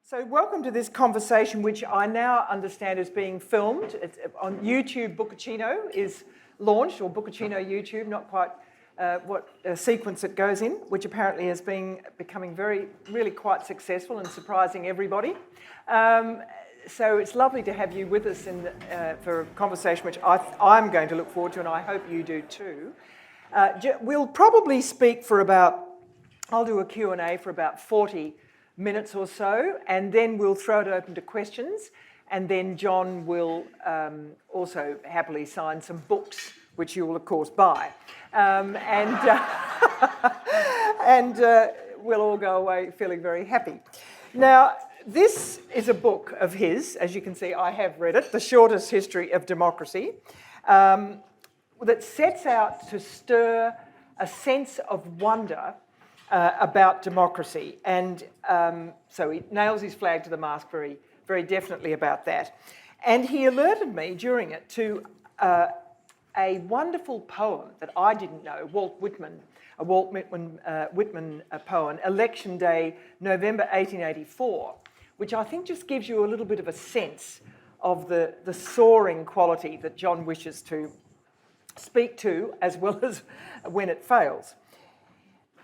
So welcome to this conversation, which I now understand is being filmed. It's on YouTube. Bookoccino is launched, or Bookoccino YouTube, not quite what sequence it goes in, which apparently is becoming really quite successful and surprising everybody. So it's lovely to have you with us for a conversation which I'm going to look forward to, and I hope you do too. We'll probably speak for I'll do a Q&A for about 40 minutes or so, and then we'll throw it open to questions, and then John will also happily sign some books, which you will of course buy, and we'll all go away feeling very happy. Now, this is a book of his, as you can see. I have read it, The Shortest History of Democracy, that sets out to stir a sense of wonder about democracy, and so he nails his flag to the mast very, very definitely about that. And he alerted me during it to a wonderful poem that I didn't know, Walt Whitman poem, Election Day, November 1884, which I think just gives you a little bit of a sense of the soaring quality that John wishes to speak to, as well as when it fails.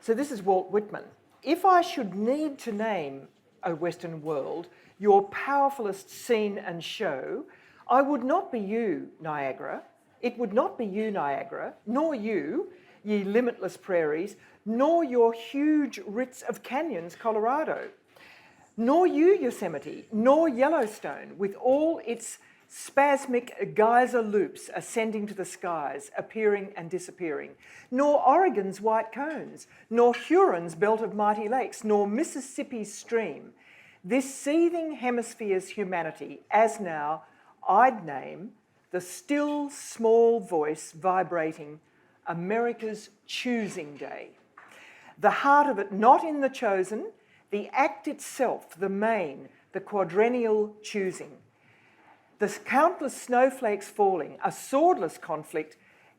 So this is Walt Whitman. If I should need to name, O Western world, your powerfulest scene and show, I would not be you, Niagara. It would not be you, Niagara, nor you, ye limitless prairies, nor your huge writs of canyons, Colorado, nor you, Yosemite, nor Yellowstone, with all its spasmic geyser loops ascending to the skies, appearing and disappearing, nor Oregon's white cones, nor Huron's belt of mighty lakes, nor Mississippi's stream. This seething hemisphere's humanity, as now I'd name the still small voice vibrating America's choosing day. The heart of it not in the chosen, the act itself, the main, the quadrennial choosing. The countless snowflakes falling, a swordless conflict,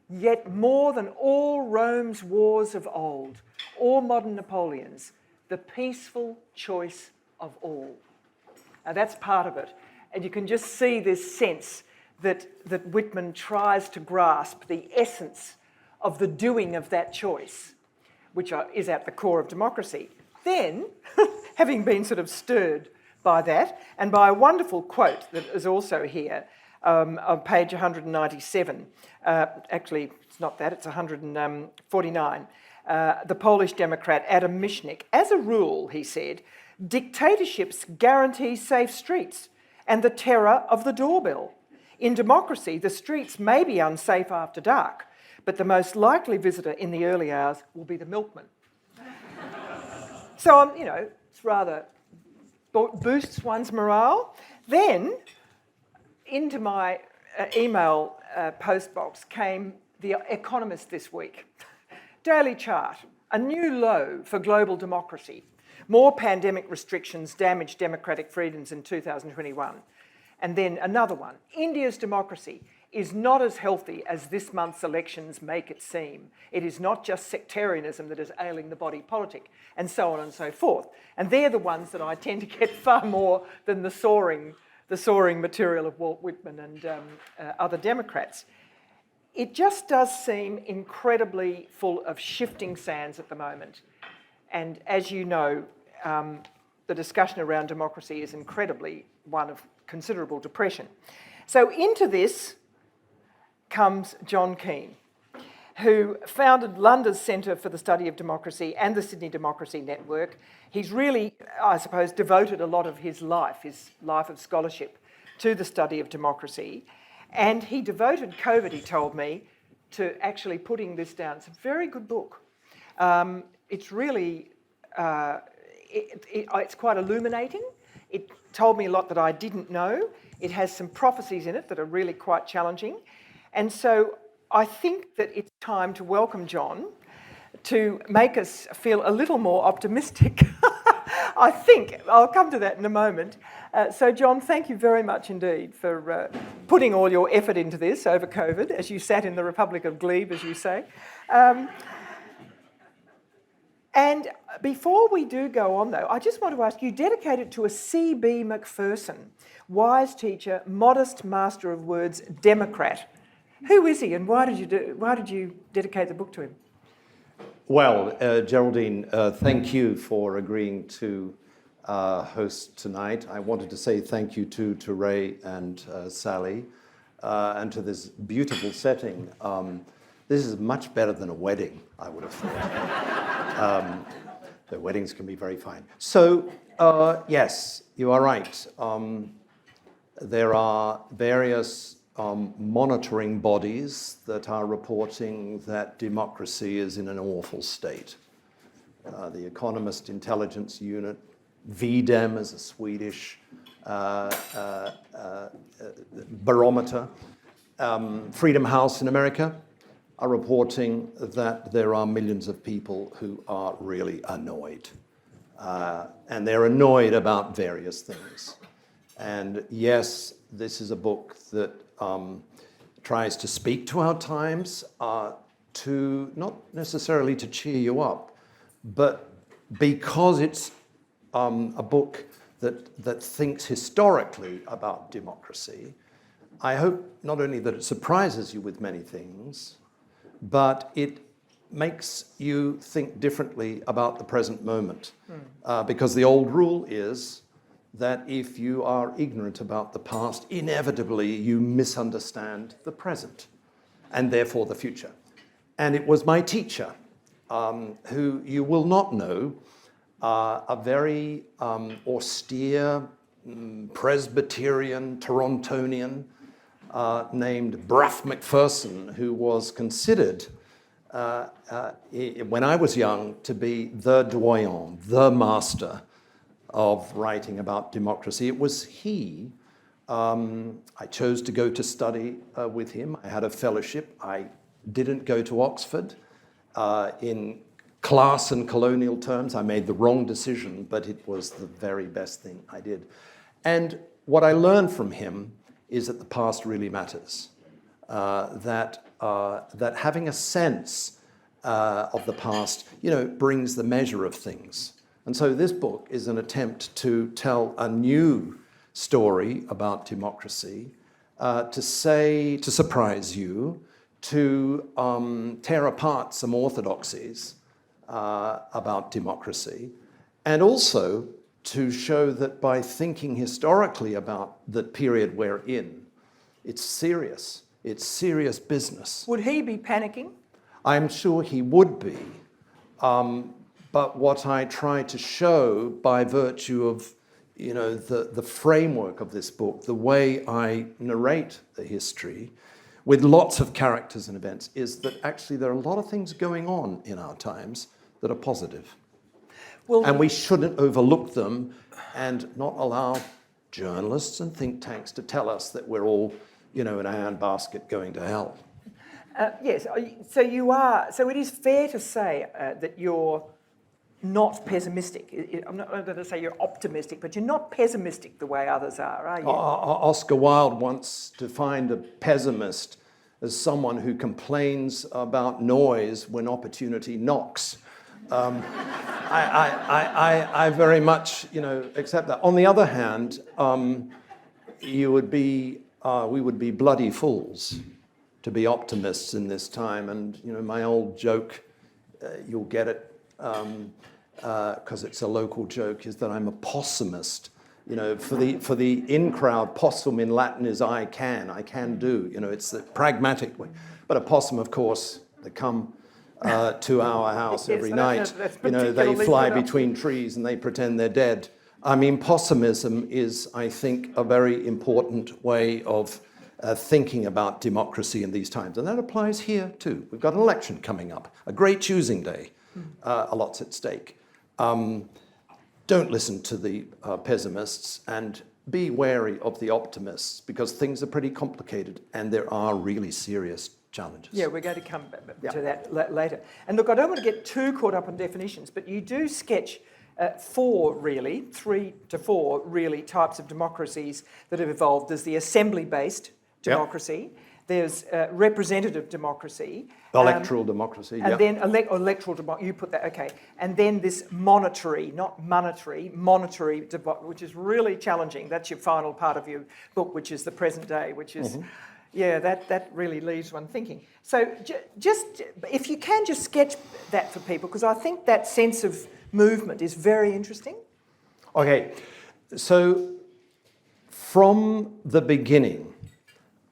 yet more than all Rome's wars of old, or modern Napoleon's, the peaceful choice of all. Now that's part of it. And you can just see this sense that Whitman tries to grasp the essence of the doing of that choice, which is at the core of democracy. Then, having been sort of stirred by that, and by a wonderful quote that is also here on page 197. Actually, it's not that, it's 149. The Polish Democrat Adam Michnik. As a rule, he said, dictatorships guarantee safe streets and the terror of the doorbell. In democracy, the streets may be unsafe after dark, but the most likely visitor in the early hours will be the milkman. So, it's rather boosts one's morale. Then, into my email post box came The Economist this week. Daily chart, a new low for global democracy. More pandemic restrictions damage democratic freedoms in 2021. And then another one, India's democracy is not as healthy as this month's elections make it seem. It is not just sectarianism that is ailing the body politic, and so on and so forth. And they're the ones that I tend to get far more than the soaring material of Walt Whitman and other Democrats. It just does seem incredibly full of shifting sands at the moment. And as you know, the discussion around democracy is incredibly one of considerable depression. So into this comes John Keane, who founded London's Centre for the Study of Democracy and the Sydney Democracy Network. He's really, I suppose, devoted a lot of his life of scholarship, to the study of democracy. And he devoted COVID, he told me, to actually putting this down. It's a very good book. It's really, it's quite illuminating. It told me a lot that I didn't know. It has some prophecies in it that are really quite challenging. And so I think that it's time to welcome John to make us feel a little more optimistic. I think. I'll come to that in a moment. So John, thank you very much indeed for putting all your effort into this over COVID, as you sat in the Republic of Glebe, as you say. And before we do go on, though, I just want to ask you, dedicated to a C.B. Macpherson, wise teacher, modest master of words, Democrat. Who is he, and why did you dedicate the book to him? Well, Geraldine, thank you for agreeing to host tonight. I wanted to say thank you to Ray and Sally, and to this beautiful setting. This is much better than a wedding, I would have thought. The weddings can be very fine. So, yes, you are right. There are various monitoring bodies that are reporting that democracy is in an awful state. The Economist Intelligence Unit, VDEM is a Swedish barometer, Freedom House in America are reporting that there are millions of people who are really annoyed. And they're annoyed about various things. And yes, this is a book that tries to speak to our times, to not necessarily to cheer you up, but because it's a book that thinks historically about democracy, I hope not only that it surprises you with many things, but it makes you think differently about the present moment. Because the old rule is that if you are ignorant about the past, inevitably you misunderstand the present, and therefore the future. And it was my teacher, who you will not know, a very austere Presbyterian Torontonian named Bruff Macpherson, who was considered, when I was young, to be the doyen, the master of writing about democracy. It was he. I chose to go to study with him. I had a fellowship. I didn't go to Oxford. In class and colonial terms, I made the wrong decision, but it was the very best thing I did. And what I learned from him is that the past really matters. That having a sense of the past, brings the measure of things. And so this book is an attempt to tell a new story about democracy, to surprise you, to tear apart some orthodoxies about democracy, and also to show that by thinking historically about the period we're in, it's serious business. Would he be panicking? I'm sure he would be. But what I try to show by virtue of, the framework of this book, the way I narrate the history with lots of characters and events, is that actually there are a lot of things going on in our times that are positive. And we shouldn't overlook them and not allow journalists and think tanks to tell us that we're all, in a handbasket going to hell. Yes, so it is fair to say that you're not pessimistic. I'm not going to say you're optimistic, but you're not pessimistic the way others are you? Oscar Wilde once defined a pessimist as someone who complains about noise when opportunity knocks. I very much, accept that. On the other hand, we would be bloody fools to be optimists in this time. And my old joke, you'll get it because it's a local joke, is that I'm a possumist. For the in-crowd, possum in Latin is I can do. It's the pragmatic way. But a possum, of course, they come to our house every night. They fly between trees and they pretend they're dead. I mean, possumism is, I think, a very important way of thinking about democracy in these times. And that applies here too. We've got an election coming up, a great choosing day, a lot's at stake. Don't listen to the pessimists and be wary of the optimists, because things are pretty complicated and there are really serious challenges. Yeah, we're going to come to that later. And look, I don't want to get too caught up on definitions, but you do sketch 3 to 4 really types of democracies that have evolved. There's the assembly-based democracy. there's representative democracy. Electoral democracy, and then electoral democracy, you put that, okay. And then this monitory, not monetary, monitory, which is really challenging. That's your final part of your book, which is the present day, which is, yeah, that really leaves one thinking. So just, if you can just sketch that for people, because I think that sense of movement is very interesting. Okay, so from the beginning,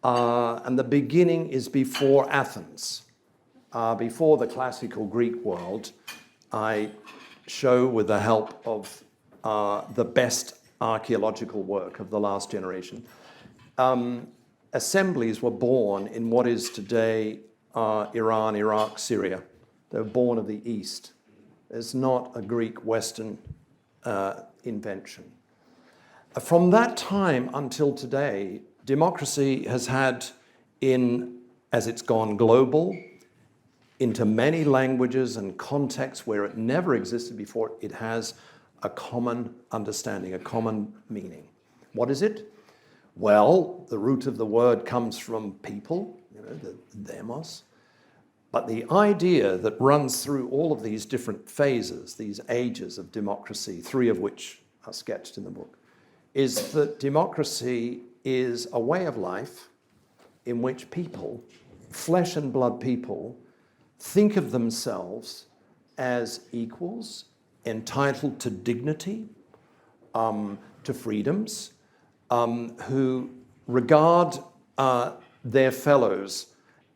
and the beginning is before Athens, before the classical Greek world, I show with the help of the best archaeological work of the last generation, assemblies were born in what is today Iran, Iraq, Syria. They were born of the East. It's not a Greek Western invention. From that time until today, democracy has had, as it's gone global, into many languages and contexts where it never existed before, it has a common understanding, a common meaning. What is it? Well, the root of the word comes from people, the demos. But the idea that runs through all of these different phases, these ages of democracy, 3 of which are sketched in the book, is that democracy is a way of life in which people, flesh and blood people, think of themselves as equals, entitled to dignity, to freedoms, who regard their fellows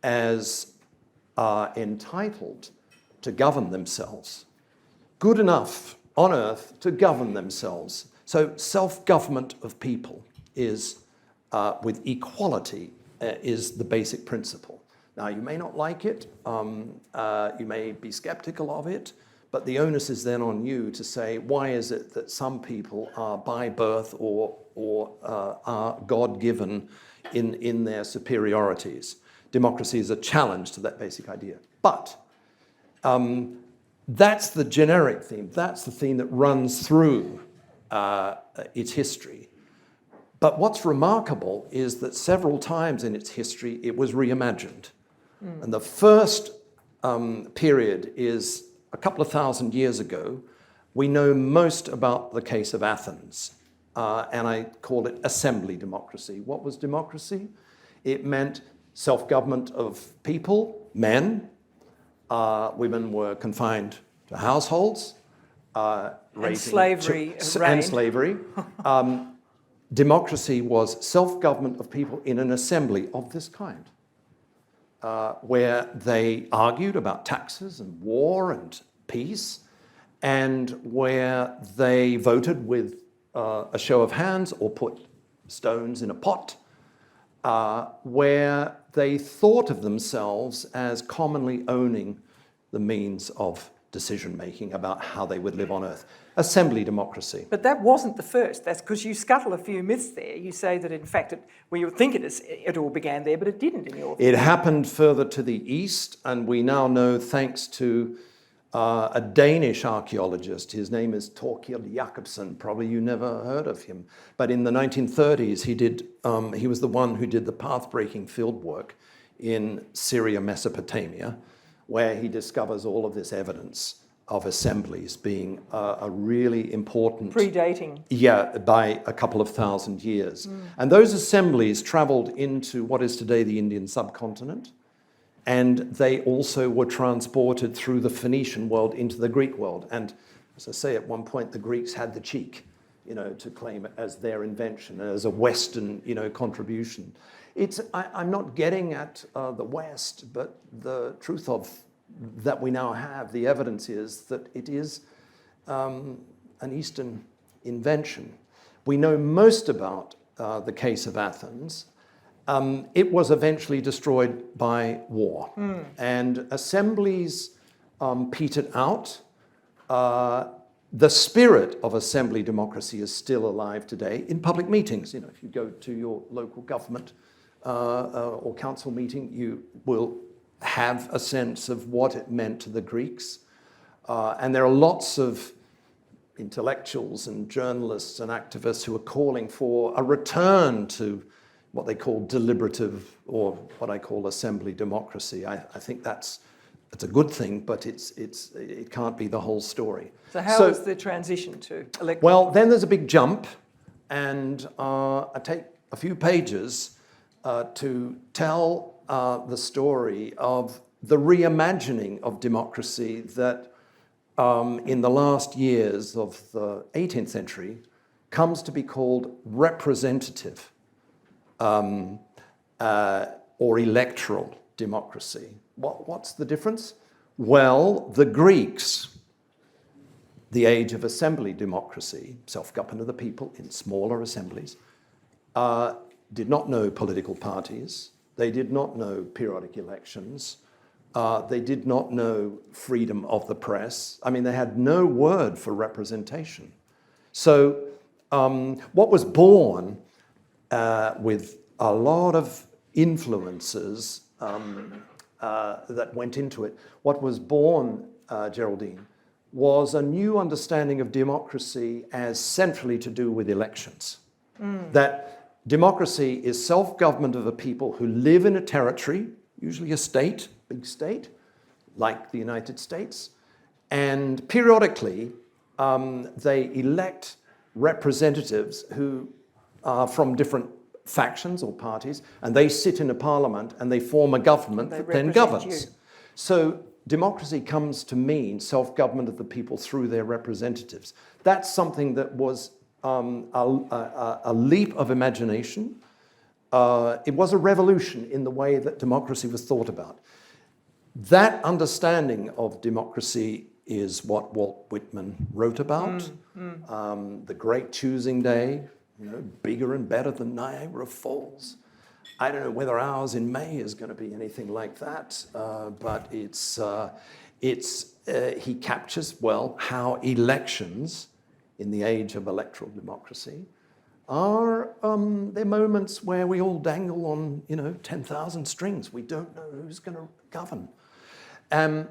as entitled to govern themselves, good enough on earth to govern themselves. So self-government of people is, with equality, is the basic principle. Now, you may not like it, you may be skeptical of it, but the onus is then on you to say, why is it that some people are by birth or are God-given in their superiorities? Democracy is a challenge to that basic idea. But that's the generic theme. That's the theme that runs through its history. But what's remarkable is that several times in its history, it was reimagined. And the first period is a couple of thousand years ago. We know most about the case of Athens, and I call it assembly democracy. What was democracy? It meant self-government of people, men. Women were confined to households. And slavery And slavery. Democracy was self-government of people in an assembly of this kind, where they argued about taxes and war and peace, and where they voted with a show of hands or put stones in a pot, where they thought of themselves as commonly owning the means of decision-making about how they would live on Earth. Assembly democracy. But that wasn't the first. That's because you scuttle a few myths there. You say that, in fact, you think it all began there, but it didn't in your view. It happened further to the east, and we now know, thanks to a Danish archaeologist, his name is Thorkild Jacobsen, probably you never heard of him, but in the 1930s he was the one who did the path-breaking field work in Syria, Mesopotamia, where he discovers all of this evidence of assemblies being a really important... Predating. Yeah, by a couple of thousand years. And those assemblies traveled into what is today the Indian subcontinent, and they also were transported through the Phoenician world into the Greek world. And as I say, at one point, the Greeks had the cheek, to claim it as their invention, as a Western, contribution. I'm not getting at the West, but the truth of that we now have, the evidence is that it is an Eastern invention. We know most about the case of Athens. It was eventually destroyed by war, and assemblies petered out. The spirit of assembly democracy is still alive today in public meetings. If you go to your local government or council meeting, you will have a sense of what it meant to the Greeks. And there are lots of intellectuals and journalists and activists who are calling for a return to what they call deliberative, or what I call assembly democracy. I think it's a good thing, but it can't be the whole story. So how was the transition to electoral? Well, then there's a big jump, and I take a few pages to tell the story of the reimagining of democracy that in the last years of the 18th century comes to be called representative or electoral democracy. What's the difference? Well, the Greeks, the age of assembly democracy, self-government of the people in smaller assemblies, did not know political parties. They did not know periodic elections. They did not know freedom of the press. I mean, they had no word for representation. So what was born with a lot of influences that went into it, what was born, Geraldine, was a new understanding of democracy as centrally to do with elections. That democracy is self-government of a people who live in a territory, usually a state, big state, like the United States, and periodically they elect representatives who are from different factions or parties, and they sit in a parliament and they form a government that then governs. So democracy comes to mean self-government of the people through their representatives. That's something that was a leap of imagination. It was a revolution in the way that democracy was thought about. That understanding of democracy is what Walt Whitman wrote about. The Great Choosing Day, bigger and better than Niagara Falls. I don't know whether ours in May is going to be anything like that, but he captures well how elections in the age of electoral democracy are they're moments where we all dangle on 10,000 strings. We don't know who's going to govern, and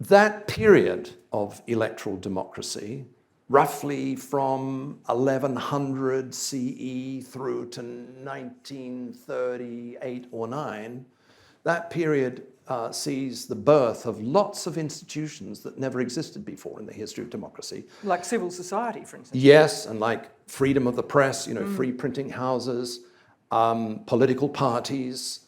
that period of electoral democracy, roughly from 1100 CE through to 1938 or 9, that period sees the birth of lots of institutions that never existed before in the history of democracy. Like civil society, for instance. Yes, and like freedom of the press, free printing houses, political parties,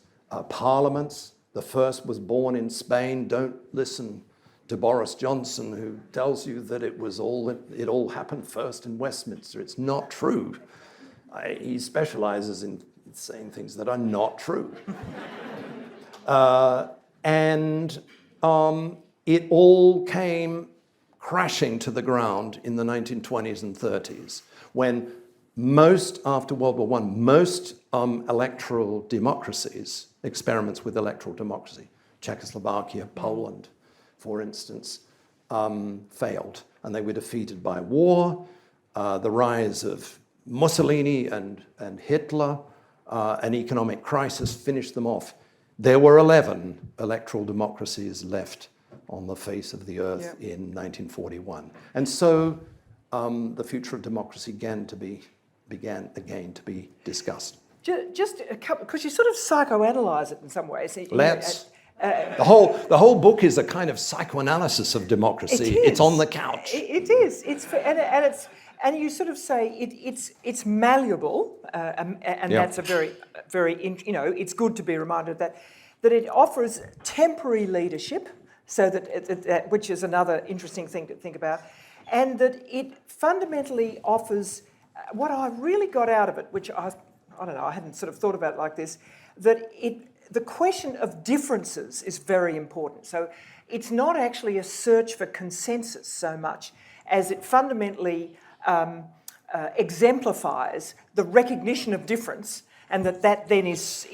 parliaments. The first was born in Spain. Don't listen to Boris Johnson, who tells you that it all happened first in Westminster. It's not true. He specializes in saying things that are not true. And it all came crashing to the ground in the 1920s and 30s, when after World War I, most electoral democracies, experiments with electoral democracy, Czechoslovakia, Poland, for instance, failed, and they were defeated by war, the rise of Mussolini and Hitler, an economic crisis finished them off. There were 11 electoral democracies left on the face of the earth in 1941. And so the future of democracy began again to be discussed. Just a couple, because you sort of psychoanalyze it in some ways. Let's. The whole book is a kind of psychoanalysis of democracy. It's on the couch. It is. And you sort of say it's malleable, and that's a very it's good to be reminded that it offers temporary leadership, so that which is another interesting thing to think about, and that it fundamentally offers what I really got out of it, which I don't know, I hadn't sort of thought about it like this, that the question of differences is very important. So it's not actually a search for consensus so much as it fundamentally exemplifies the recognition of difference, and that then is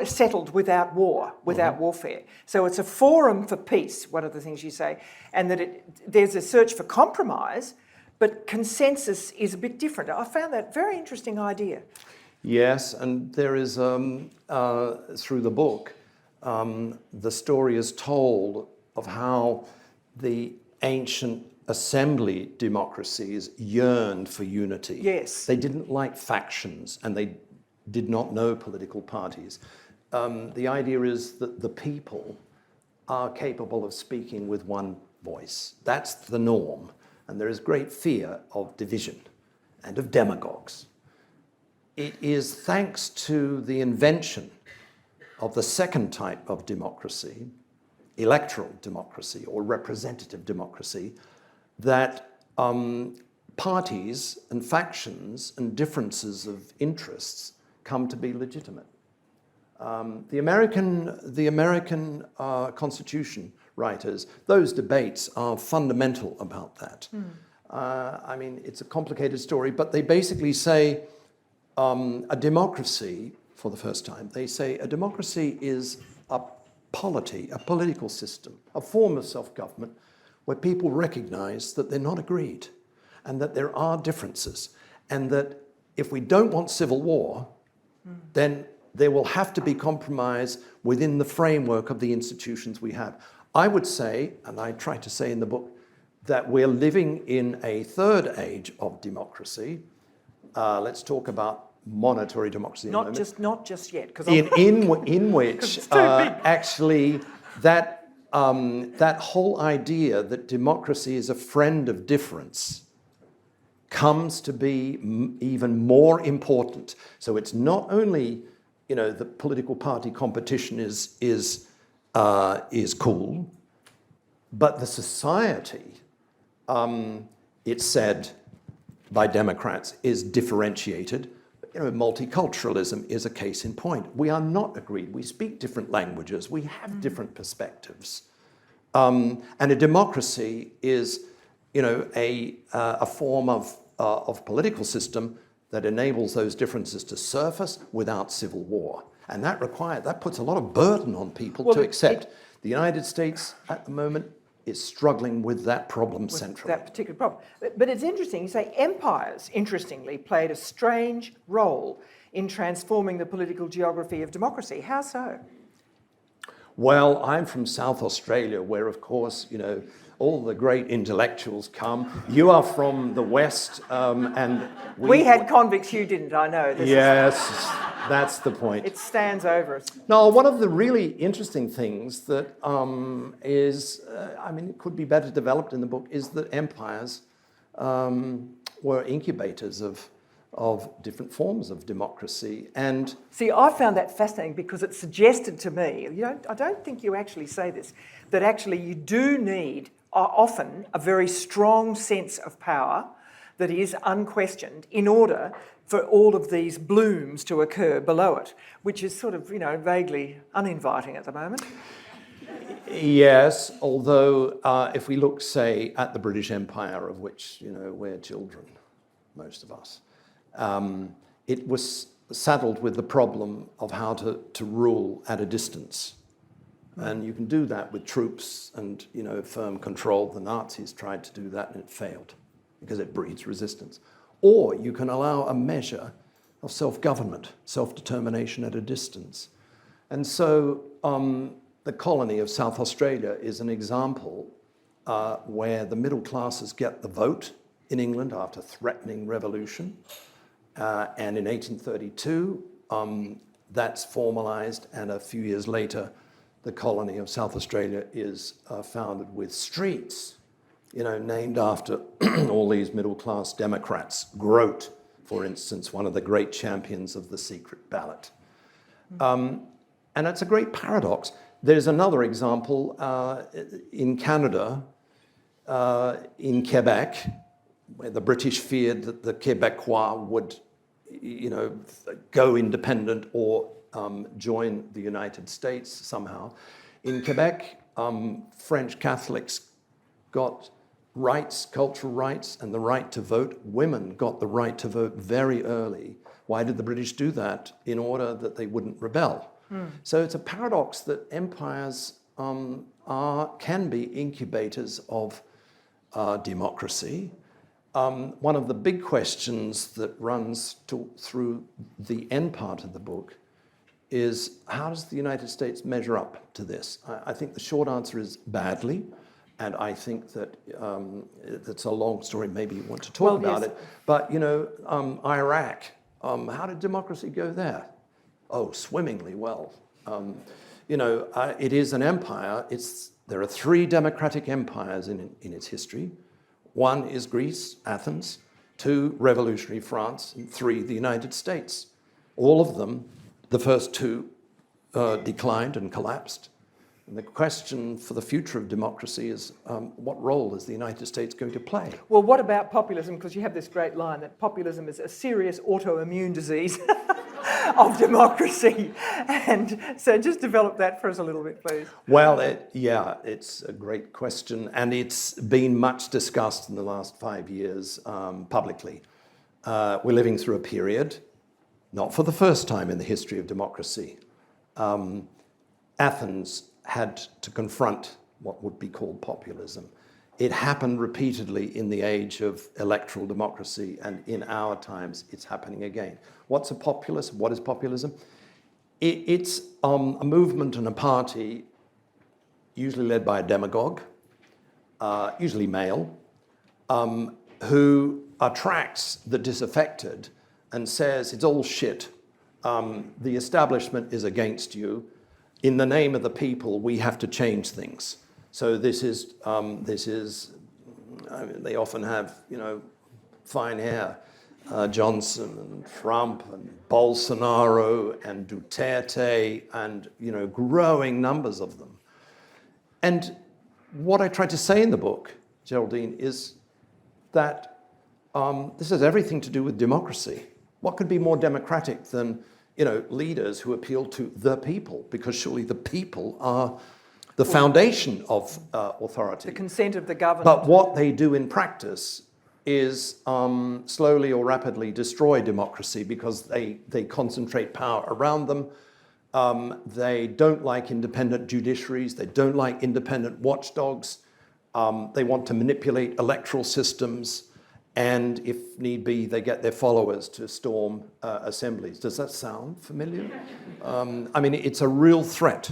settled without war, without warfare. So it's a forum for peace, one of the things you say, and that there's a search for compromise, but consensus is a bit different. I found that a very interesting idea. Yes, and there is, through the book, the story is told of how the ancient assembly democracies yearned for unity. Yes. They didn't like factions, and they did not know political parties. The idea is that the people are capable of speaking with one voice. That's the norm. And there is great fear of division and of demagogues. It is thanks to the invention of the second type of democracy, electoral democracy or representative democracy, that parties and factions and differences of interests come to be legitimate. The American Constitution writers, those debates are fundamental about that. I mean, it's a complicated story, but they basically say a democracy, for the first time, they say a democracy is a polity, a political system, a form of self-government where people recognize that they're not agreed and that there are differences, and that if we don't want civil war, then there will have to be compromise within the framework of the institutions we have. I would say, and I try to say in the book, that we're living in a third age of democracy. Let's talk about monitory democracy. Not just yet, because in which actually that whole idea that democracy is a friend of difference comes to be even more important. So it's not only, the political party competition is cool, but the society, it's said by Democrats, is differentiated. Multiculturalism is a case in point. We are not agreed. We speak different languages. We have different perspectives. And a democracy is, a form of political system that enables those differences to surface without civil war. And that puts a lot of burden on people to accept. The United States at the moment is struggling with that problem centrally. That particular problem. But it's interesting, you say empires, interestingly, played a strange role in transforming the political geography of democracy. How so? Well, I'm from South Australia, where, of course, all the great intellectuals come. You are from the West, and we had convicts, you didn't, I know. That's the point. It stands over us. No, one of the really interesting things that is, it could be better developed in the book, is that empires were incubators of different forms of democracy. And see, I found that fascinating because it suggested to me, I don't think you actually say this, that actually you do need often a very strong sense of power that is unquestioned in order for all of these blooms to occur below it, which is sort of, vaguely uninviting at the moment. Yes, although if we look, say, at the British Empire, of which, we're children, most of us, it was saddled with the problem of how to rule at a distance. And you can do that with troops and, firm control. The Nazis tried to do that and it failed because it breeds resistance. Or you can allow a measure of self-government, self-determination at a distance. And so the colony of South Australia is an example where the middle classes get the vote in England after threatening revolution. And in 1832, that's formalized, and a few years later, the colony of South Australia is founded with streets, named after all these middle-class Democrats. Grote, for instance, one of the great champions of the secret ballot. And it's a great paradox. There's another example in Canada, in Quebec, where the British feared that the Quebecois would, go independent or join the United States somehow. In Quebec, French Catholics got rights, cultural rights, and the right to vote. Women got the right to vote very early. Why did the British do that? In order that they wouldn't rebel. So it's a paradox that empires can be incubators of democracy. One of the big questions that runs through the end part of the book is, how does the United States measure up to this? I think the short answer is badly, and I think that that's a long story. Maybe you want to talk about it. But, Iraq How did democracy go there? Oh, swimmingly well. It is an empire. There are 3 democratic empires in its history. 1 is Greece, Athens, 2, revolutionary France, and 3, the United States. All of them, the first 2 declined and collapsed. And the question for the future of democracy is, what role is the United States going to play? Well, what about populism? Because you have this great line that populism is a serious autoimmune disease of democracy. And so just develop that for us a little bit, please. Well, it's a great question, and it's been much discussed in the last 5 years publicly. We're living through a period, not for the first time in the history of democracy. Athens had to confront what would be called populism. It happened repeatedly in the age of electoral democracy, and in our times it's happening again. What's a populist? What is populism? It's a movement and a party usually led by a demagogue, usually male, who attracts the disaffected and says it's all shit. The establishment is against you. In the name of the people, we have to change things. So they often have, fine hair. Johnson and Trump and Bolsonaro and Duterte and, growing numbers of them. And what I try to say in the book, Geraldine, is that this has everything to do with democracy. What could be more democratic than, leaders who appeal to the people? Because surely the people are the foundation of authority. The consent of the government. But what they do in practice is slowly or rapidly destroy democracy because they concentrate power around them. They don't like independent judiciaries. They don't like independent watchdogs. They want to manipulate electoral systems. And if need be, they get their followers to storm assemblies. Does that sound familiar? It's a real threat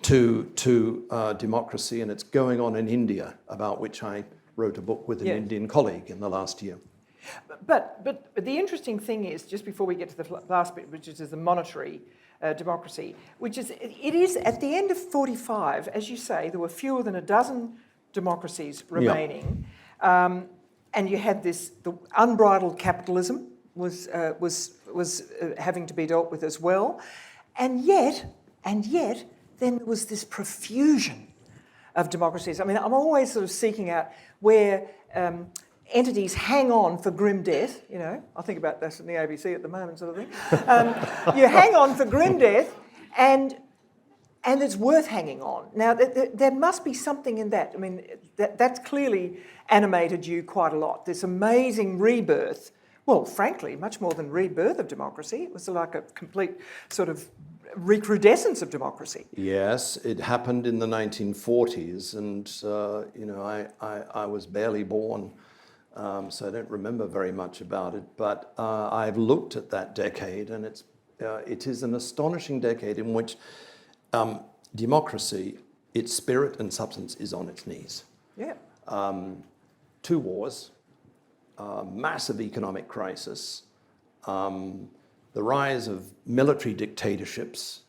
to democracy, and it's going on in India, about which I wrote a book with an Indian colleague in the last year. But the interesting thing is, just before we get to the last bit, which is the monitory democracy, it is at the end of 45, as you say, there were fewer than a dozen democracies remaining, and you had the unbridled capitalism was having to be dealt with as well, and yet then there was this profusion of democracies. I'm always sort of seeking out where entities hang on for grim death. I think about this in the ABC at the moment, sort of thing. You hang on for grim death, and it's worth hanging on. Now, there must be something in that. That's clearly animated you quite a lot. This amazing rebirth. Well, frankly, much more than rebirth of democracy. It was like a complete sort of recrudescence of democracy. Yes, it happened in the 1940s, and I was barely born, so I don't remember very much about it. But I've looked at that decade, and it is an astonishing decade in which democracy, its spirit and substance, is on its knees. Yeah. 2 wars, massive economic crisis. The rise of military dictatorships,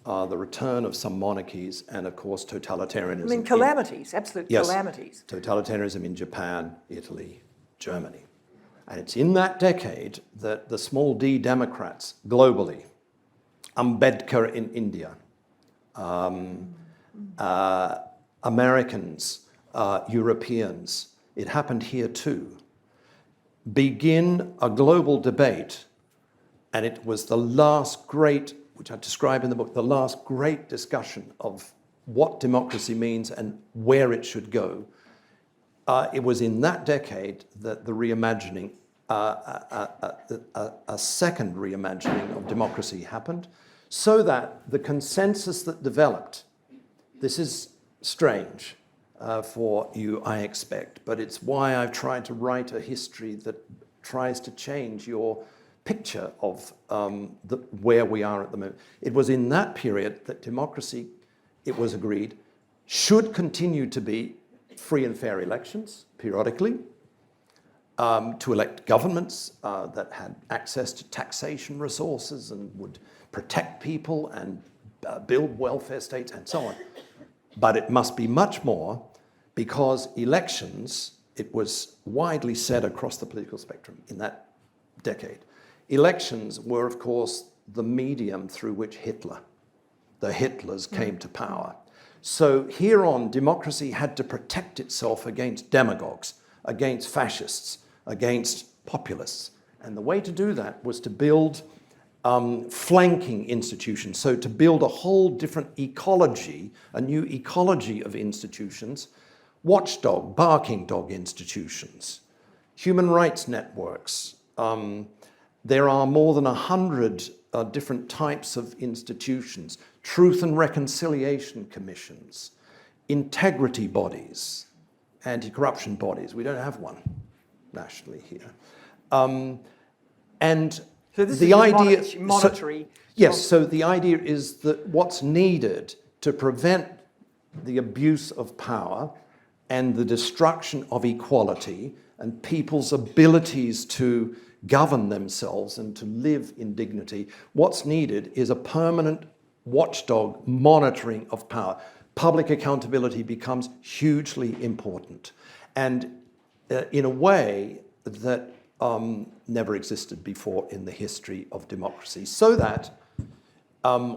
the return of some monarchies, and of course totalitarianism. Calamities, absolute calamities. Totalitarianism in Japan, Italy, Germany. And it's in that decade that the small d Democrats globally, Ambedkar in India, Americans, Europeans, it happened here too, begin a global debate. And it was the last great, which I describe in the book, the last great discussion of what democracy means and where it should go. It was in that decade that the reimagining, a second reimagining of democracy happened, so that the consensus that developed, this is strange for you, I expect, but it's why I've tried to write a history that tries to change your picture of where we are at the moment. It was in that period that democracy, it was agreed, should continue to be free and fair elections periodically, to elect governments that had access to taxation resources and would protect people and build welfare states and so on. But it must be much more, because elections, it was widely said across the political spectrum in that decade, elections were, of course, the medium through which the Hitlers came to power. So here on, democracy had to protect itself against demagogues, against fascists, against populists. And the way to do that was to build flanking institutions. So to build a whole different ecology, a new ecology of institutions, watchdog, barking dog institutions, human rights networks. There are more than 100 different types of institutions, truth and reconciliation commissions, integrity bodies, anti-corruption bodies. We don't have one nationally here. And so this the is idea, monitory. So the idea is that what's needed to prevent the abuse of power and the destruction of equality and people's abilities to govern themselves and to live in dignity, what's needed is a permanent watchdog monitoring of power. Public accountability becomes hugely important, and in a way that never existed before in the history of democracy. So that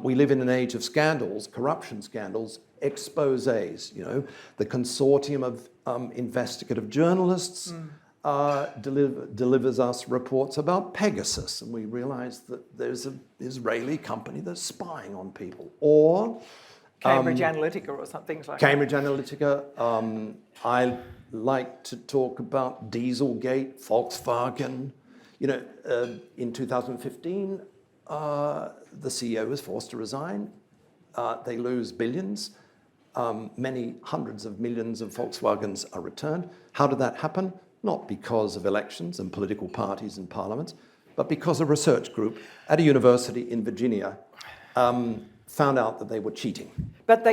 we live in an age of scandals, corruption scandals, exposés. You know, the consortium of investigative journalists delivers us reports about Pegasus, and we realize that there's an Israeli company that's spying on people. Or Cambridge Analytica or things like Cambridge Analytica. I like to talk about Dieselgate, Volkswagen. You know, in 2015, the CEO was forced to resign. They lose billions. Many hundreds of millions of Volkswagens are returned. How did that happen? Not because of elections and political parties and parliaments, but because a research group at a university in Virginia found out that they were cheating. But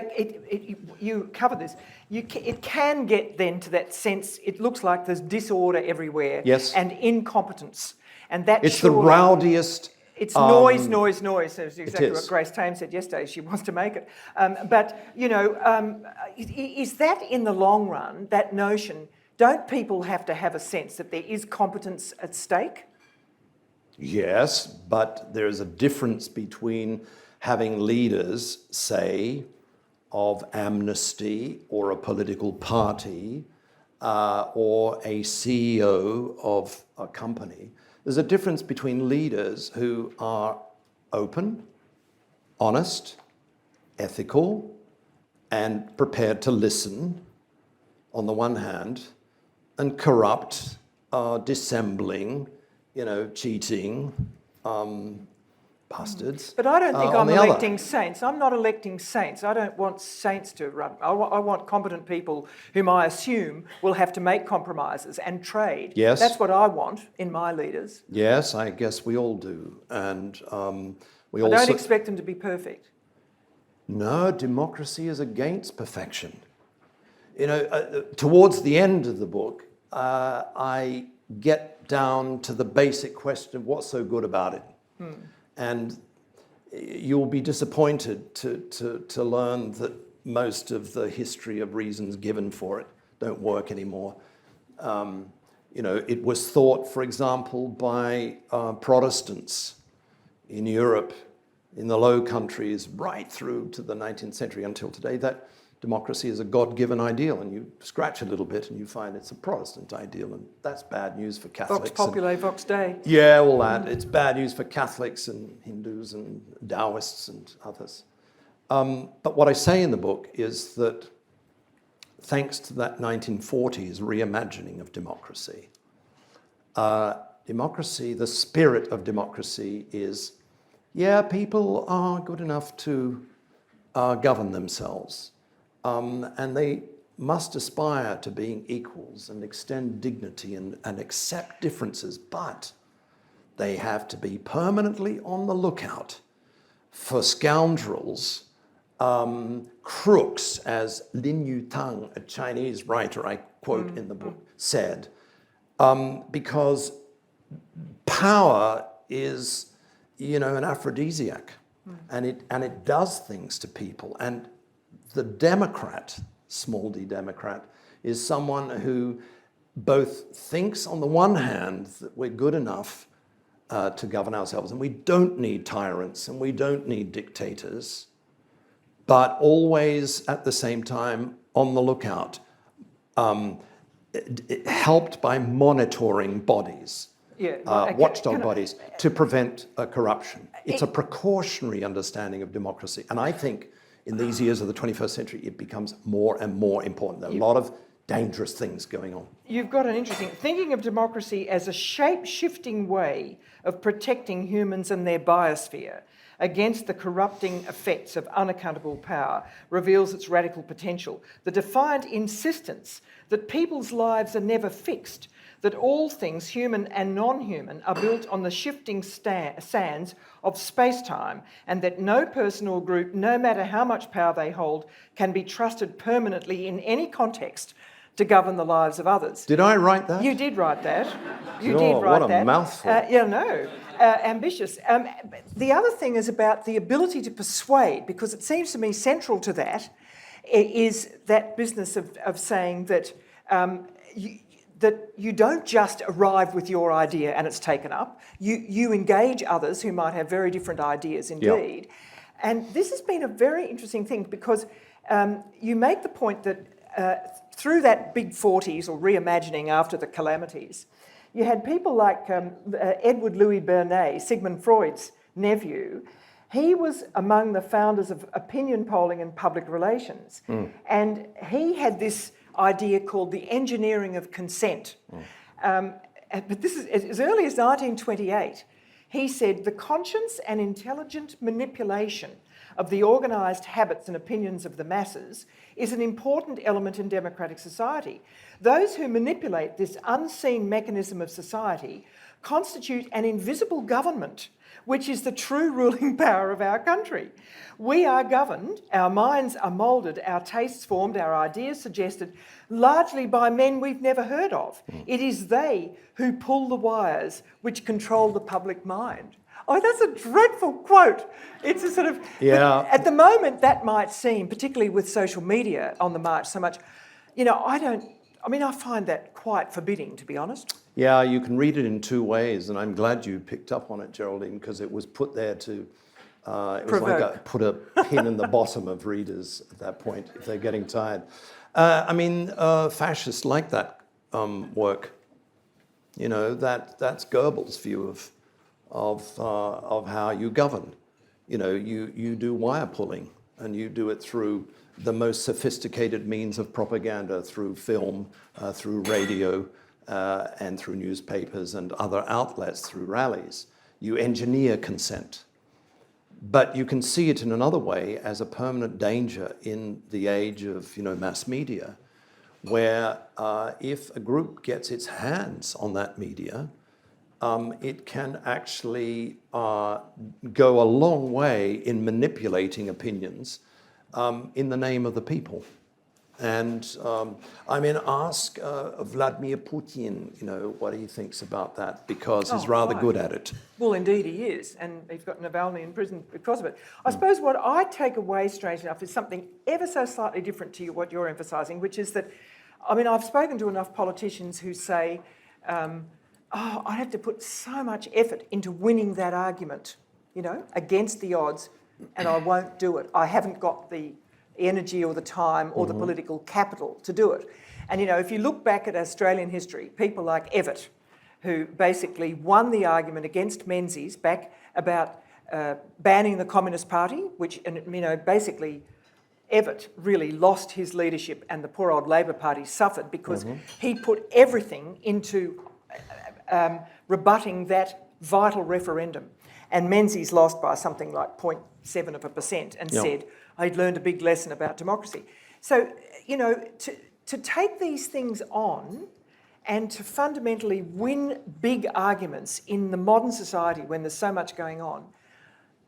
you cover this. It can get then to that sense, it looks like there's disorder everywhere. Yes. And incompetence. And that It's the rowdiest. It's noise. That's exactly is. what Grace Tame said yesterday. She wants to make it. But, you know, is that in the long run, that notion, don't people have to have a sense that there is competence at stake? Yes, but there's a difference between having leaders, say, of Amnesty or a political party or a CEO of a company. There's a difference between leaders who are open, honest, ethical, and prepared to listen on the one hand, and corrupt, dissembling, you know, cheating, bastards. But I don't think I'm on the other. electing saints. I'm not electing saints. I don't want saints to run. I want competent people whom I assume will have to make compromises and trade. Yes. That's what I want in my leaders. Yes, I guess we all do. And we I also... don't expect them to be perfect. No, democracy is against perfection. You know, towards the end of the book, I get down to the basic question of what's so good about it. And you'll be disappointed to learn that most of the history of reasons given for it don't work anymore. You know, it was thought, for example, by Protestants in Europe, in the Low Countries, right through to the 19th century until today, that democracy is a God-given ideal, and you scratch a little bit and you find it's a Protestant ideal, and that's bad news for Catholics. Vox populi, vox dei. Yeah, all that. It's bad news for Catholics and Hindus and Taoists and others. But what I say in the book is that thanks to that 1940s reimagining of democracy, the spirit of democracy is, yeah, people are good enough to govern themselves. And they must aspire to being equals and extend dignity and accept differences, but they have to be permanently on the lookout for scoundrels, crooks, as Lin Yutang, a Chinese writer I quote in the book, said, because power is, an aphrodisiac, and it does things to people. And the Democrat, small d Democrat, is someone who both thinks on the one hand that we're good enough to govern ourselves, and we don't need tyrants and we don't need dictators, but always at the same time on the lookout, helped by monitoring bodies, watchdog bodies, to prevent corruption. It's a precautionary understanding of democracy. And I think in these years of the 21st century, it becomes more and more important. There are a lot of dangerous things going on. You've got an interesting, thinking of democracy as a shape-shifting way of protecting humans and their biosphere against the corrupting effects of unaccountable power reveals its radical potential. The defiant insistence that people's lives are never fixed, that all things, human and non-human, are built on the shifting sands of space-time, and that no person or group, no matter how much power they hold, can be trusted permanently in any context to govern the lives of others. Did I write that? You did write that. You Oh, did write what a that. mouthful. Ambitious. The other thing is about the ability to persuade, because it seems to me central to that is that business of saying that that you don't just arrive with your idea and it's taken up. You engage others who might have very different ideas indeed. Yep. And this has been a very interesting thing, because you make the point that through that big 40s, or reimagining after the calamities, you had people like Edward Louis Bernays, Sigmund Freud's nephew. He was among the founders of opinion polling and public relations. And he had this idea called the engineering of consent. But this is as early as 1928. He said, the conscious and intelligent manipulation of the organised habits and opinions of the masses is an important element in democratic society. Those who manipulate this unseen mechanism of society constitute an invisible government, which is the true ruling power of our country. We are governed, our minds are moulded, our tastes formed, our ideas suggested, largely by men we've never heard of. It is they who pull the wires which control the public mind. Oh, that's a dreadful quote. It's a sort of... Yeah. At the moment, that might seem, particularly with social media on the march so much, I find that quite forbidding, to be honest. Yeah, you can read it in two ways, and I'm glad you picked up on it, Geraldine, because it was put there to... it was like put a pin in the bottom of readers at that point, if they're getting tired. Fascists like that work. That's Goebbels' view of how you govern. You do wire pulling, and you do it through the most sophisticated means of propaganda, through film, through radio, and through newspapers and other outlets, through rallies. You engineer consent. But you can see it in another way as a permanent danger in the age of mass media, where if a group gets its hands on that media, it can actually go a long way in manipulating opinions in the name of the people. And ask Vladimir Putin, what he thinks about that, because he's rather good at it. Well, indeed he is, and he's got Navalny in prison because of it. I suppose what I take away, strange enough, is something ever so slightly different to what you're emphasising, which is that, I've spoken to enough politicians who say, I have to put so much effort into winning that argument, against the odds, and I won't do it. I haven't got the energy or the time or the political capital to do it. And if you look back at Australian history, people like Evatt, who basically won the argument against Menzies back about banning the Communist Party, which, basically Evatt really lost his leadership and the poor old Labor Party suffered because he put everything into rebutting that vital referendum. And Menzies lost by something like 0.7% and said I'd learned a big lesson about democracy. So, to take these things on and to fundamentally win big arguments in the modern society when there's so much going on,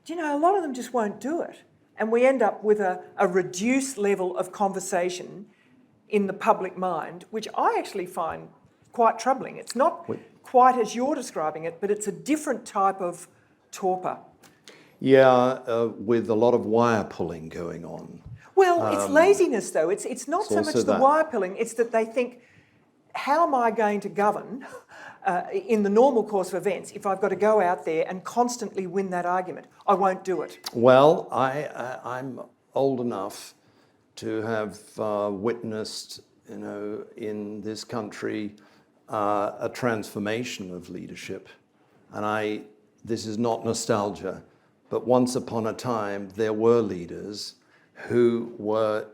a lot of them just won't do it. And we end up with a reduced level of conversation in the public mind, which I actually find quite troubling. It's not quite as you're describing it, but it's a different type of torpor. Yeah, with a lot of wire pulling going on. Well, it's laziness, though. It's not so much the wire pulling, it's that they think, how am I going to govern in the normal course of events if I've got to go out there and constantly win that argument? I won't do it. Well, I'm old enough to have witnessed, in this country, a transformation of leadership. And this is not nostalgia, but once upon a time, there were leaders who were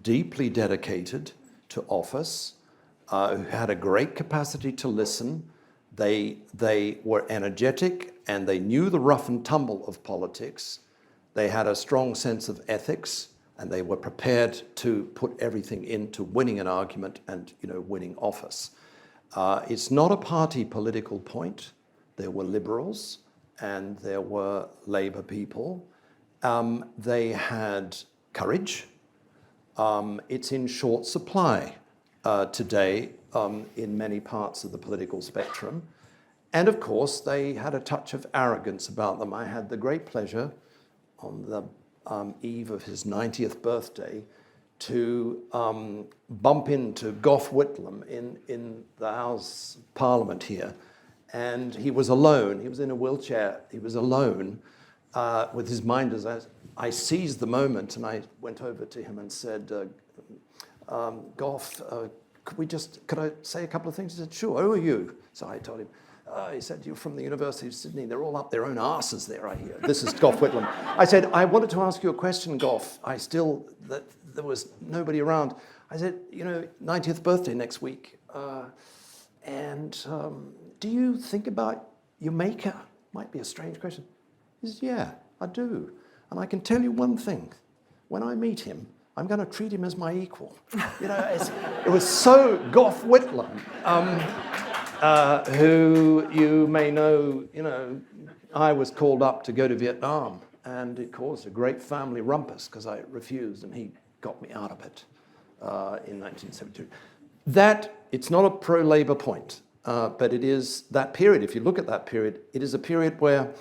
deeply dedicated to office, who had a great capacity to listen. They were energetic and they knew the rough and tumble of politics. They had a strong sense of ethics and they were prepared to put everything into winning an argument and winning office. It's not a party political point. There were liberals and there were Labour people. They had courage. It's in short supply today in many parts of the political spectrum. And of course, they had a touch of arrogance about them. I had the great pleasure on the eve of his 90th birthday to bump into Gough Whitlam in the House of Parliament here. And he was alone. He was in a wheelchair. He was alone with his mind as I seized the moment and I went over to him and said, Gough, could I say a couple of things? He said, sure, who are you? So I told him, he said, you're from the University of Sydney. They're all up their own arses there, I hear. This is Gough Whitlam. I said, I wanted to ask you a question, Gough. There was nobody around. I said, 90th birthday next week. Do you think about your maker? Might be a strange question. He says, yeah, I do. And I can tell you one thing. When I meet him, I'm going to treat him as my equal. It was so Gough Whitlam, who you may know, I was called up to go to Vietnam and it caused a great family rumpus because I refused and he got me out of it in 1972. It's not a pro-Labour point, but it is that period. If you look at that period, it is a period where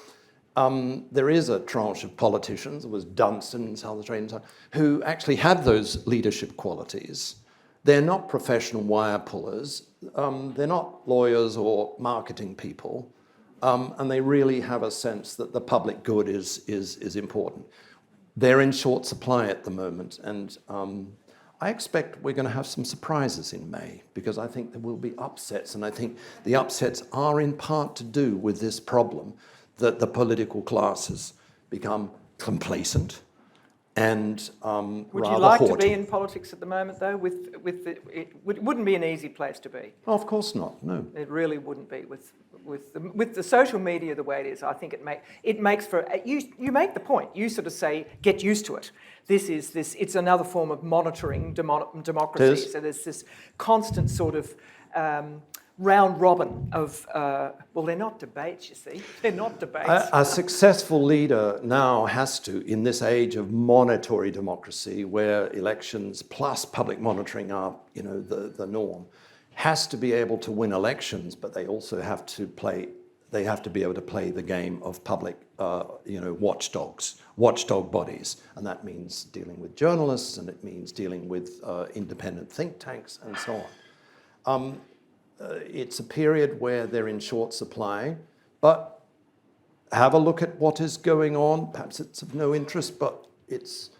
there is a tranche of politicians, it was Dunstan in South Australia and so on, who actually had those leadership qualities. They're not professional wire pullers, they're not lawyers or marketing people, and they really have a sense that the public good is important. They're in short supply at the moment, and I expect we're going to have some surprises in May because I think there will be upsets, and I think the upsets are in part to do with this problem that the political classes become complacent and Would rather you like haughty. to be in politics at the moment, though? It wouldn't be an easy place to be. Oh, of course not. No. It really wouldn't be with the social media the way it is. I think it makes for you make the point. You sort of say get used to it. It's another form of monitoring democracy. So there's this constant sort of round robin of, they're not debates, you see. They're not debates. A successful leader now has to, in this age of monitory democracy, where elections plus public monitoring are, the norm, has to be able to win elections, but they also have to be able to play the game of public, watchdog bodies. And that means dealing with journalists, and it means dealing with independent think tanks, and so on. It's a period where they're in short supply, but have a look at what is going on. Perhaps it's of no interest, but it's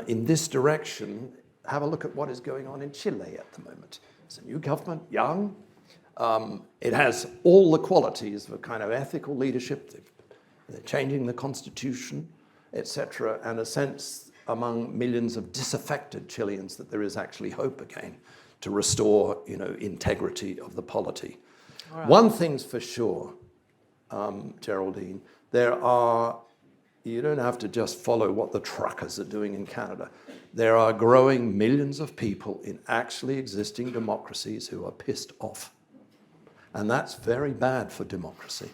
in this direction. Have a look at what is going on in Chile at the moment. It's a new government, young. It has all the qualities of a kind of ethical leadership. They're changing the constitution, etc., and a sense among millions of disaffected Chileans that there is actually hope again to restore, integrity of the polity. Right. One thing's for sure, Geraldine, you don't have to just follow what the truckers are doing in Canada. There are growing millions of people in actually existing democracies who are pissed off. And that's very bad for democracy.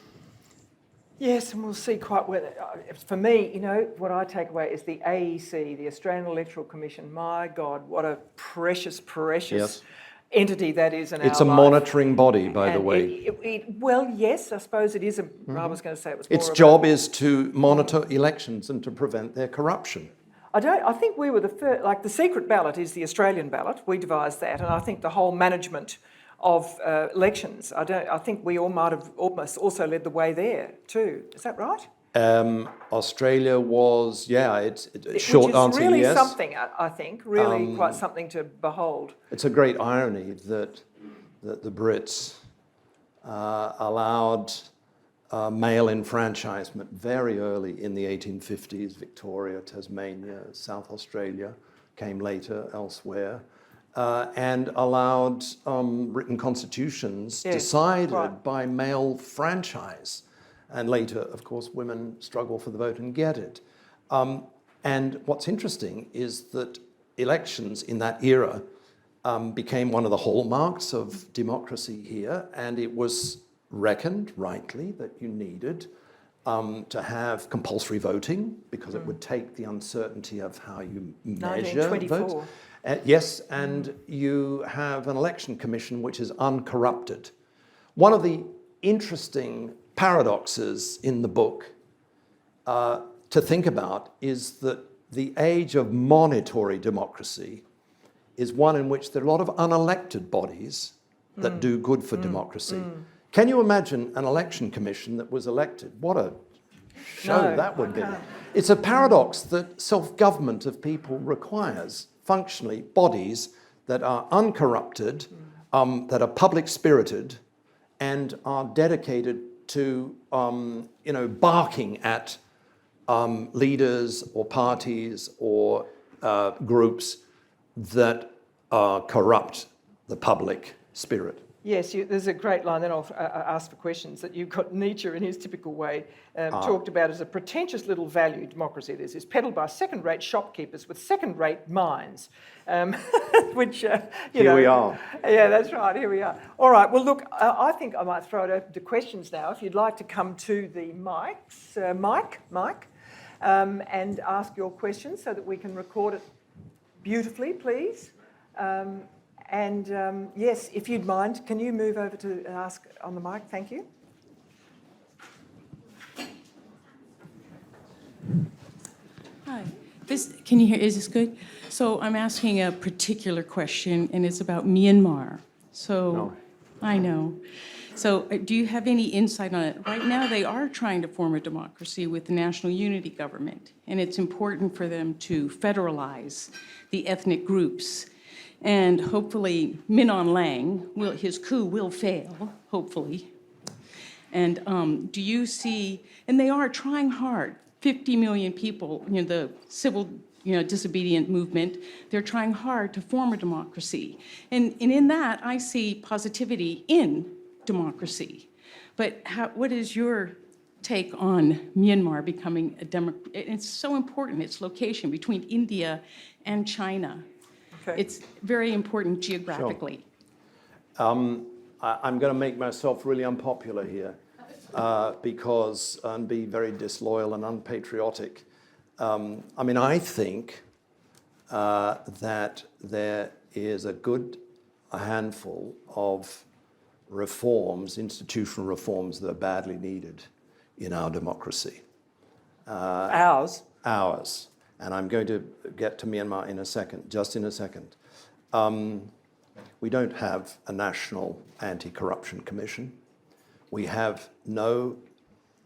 Yes, and we'll see quite well. For me, what I take away is the AEC, the Australian Electoral Commission. My God, what a precious Yes. entity that is in our life. It's a monitoring body, by the And way. well, yes, I suppose it is. I was going to say it was more Its of job is to monitor elections and to prevent their corruption. I think we were the first, like the secret ballot is the Australian ballot. We devised that, and I think the whole management of elections, I think we all might have almost also led the way there too. Is that right? Australia was, short Which is answer, really yes. something, I think, really quite something to behold. It's a great irony that the Brits allowed male enfranchisement very early in the 1850s. Victoria, Tasmania, South Australia came later elsewhere, and allowed written constitutions decided by male franchise. And later, of course, women struggle for the vote and get it. And what's interesting is that elections in that era became one of the hallmarks of democracy here, and it was reckoned, rightly, that you needed to have compulsory voting because it would take the uncertainty of how you measure votes. Yes, and you have an election commission which is uncorrupted. One of the interesting paradoxes in the book to think about is that the age of monitory democracy is one in which there are a lot of unelected bodies that do good for democracy. Can you imagine an election commission that was elected? What a show that would be. It's a paradox that self-government of people requires, functionally, bodies that are uncorrupted, that are public-spirited, and are dedicated to, barking at leaders or parties or groups that corrupt the public spirit. Yes, there's a great line, then I'll ask for questions, that you've got Nietzsche in his typical way talked about as a pretentious little value democracy. There's this peddled by second-rate shopkeepers with second-rate minds, which, Here we are. Yeah, that's right, here we are. All right, well, look, I think I might throw it open to questions now. If you'd like to come to the mics, Mike, and ask your questions so that we can record it beautifully, please. Yes, if you'd mind, can you move over to ask on the mic? Thank you. Hi. Can you hear? Is this good? So I'm asking a particular question, and it's about Myanmar. So I know. So do you have any insight on it? Right now, they are trying to form a democracy with the national unity government, and it's important for them to federalize the ethnic groups. And hopefully, Min Aung Hlaing, his coup will fail, hopefully. And do you see, and they are trying hard, 50 million people, the civil disobedient movement, they're trying hard to form a democracy. And in that, I see positivity in democracy. But what is your take on Myanmar becoming a democracy? It's so important, its location between India and China. Okay. It's very important geographically. Sure. I'm going to make myself really unpopular here and be very disloyal and unpatriotic. I think that there is a handful of reforms, institutional reforms that are badly needed in our democracy. Ours? Ours. And I'm going to get to Myanmar in a second, just in a second. We don't have a national anti-corruption commission. We have no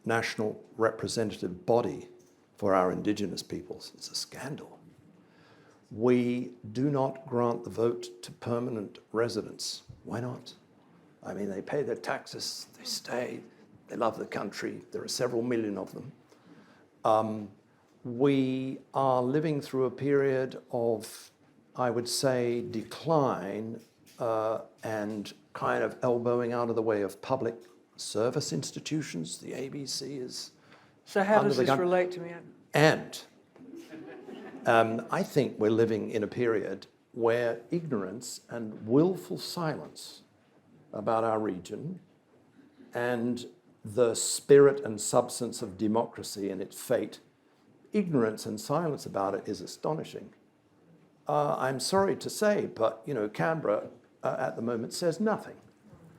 national representative body for our indigenous peoples. It's a scandal. We do not grant the vote to permanent residents. Why not? They pay their taxes, they stay, they love the country. There are several million of them. We are living through a period of, I would say, decline and kind of elbowing out of the way of public service institutions. The ABC is So how does this relate to me? And I think we're living in a period where ignorance and willful silence about our region and the spirit and substance of democracy and its fate, ignorance and silence about it is astonishing. I'm sorry to say, but Canberra at the moment says nothing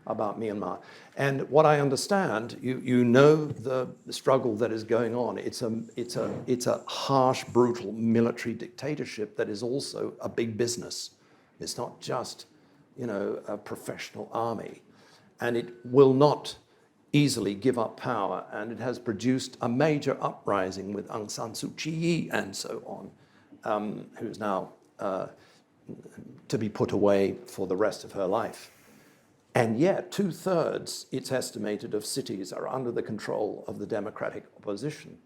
about Myanmar. And what I understand, you know the struggle that is going on. It's a harsh, brutal military dictatorship that is also a big business. It's not just, a professional army. And it will not easily give up power, and it has produced a major uprising with Aung San Suu Kyi and so on, who's now to be put away for the rest of her life. And yet, 2/3, it's estimated, of cities are under the control of the democratic opposition.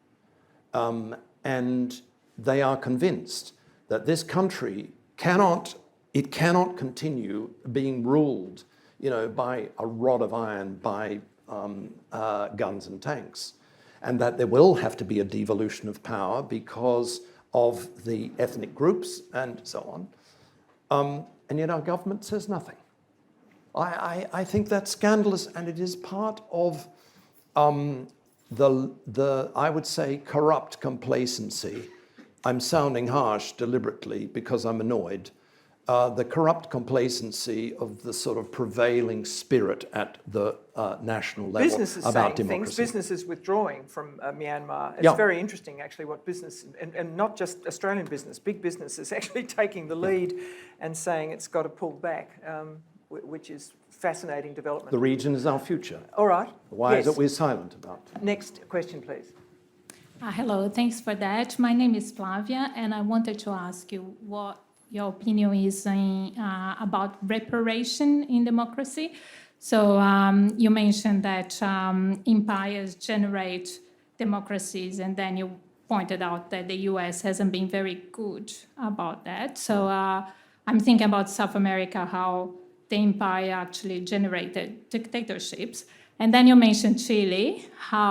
And they are convinced that this country cannot continue being ruled, by a rod of iron, by guns and tanks, and that there will have to be a devolution of power because of the ethnic groups and so on. And yet our government says nothing. I think that's scandalous, and it is part of the I would say, corrupt complacency. I'm sounding harsh deliberately because I'm annoyed. The corrupt complacency of the sort of prevailing spirit at the national level businesses about saying democracy. things, businesses withdrawing from Myanmar. It's very interesting, actually, what business, and not just Australian business, big business is actually taking the lead and saying it's got to pull back, which is fascinating development. The region is our future. All right. Why Yes. is it we're silent about? Next question, please. Hello, thanks for that. My name is Flavia, and I wanted to ask you what your opinion is about reparation in democracy. So you mentioned that empires generate democracies, and then you pointed out that the US hasn't been very good about that. So I'm thinking about South America, how the empire actually generated dictatorships. And then you mentioned Chile, how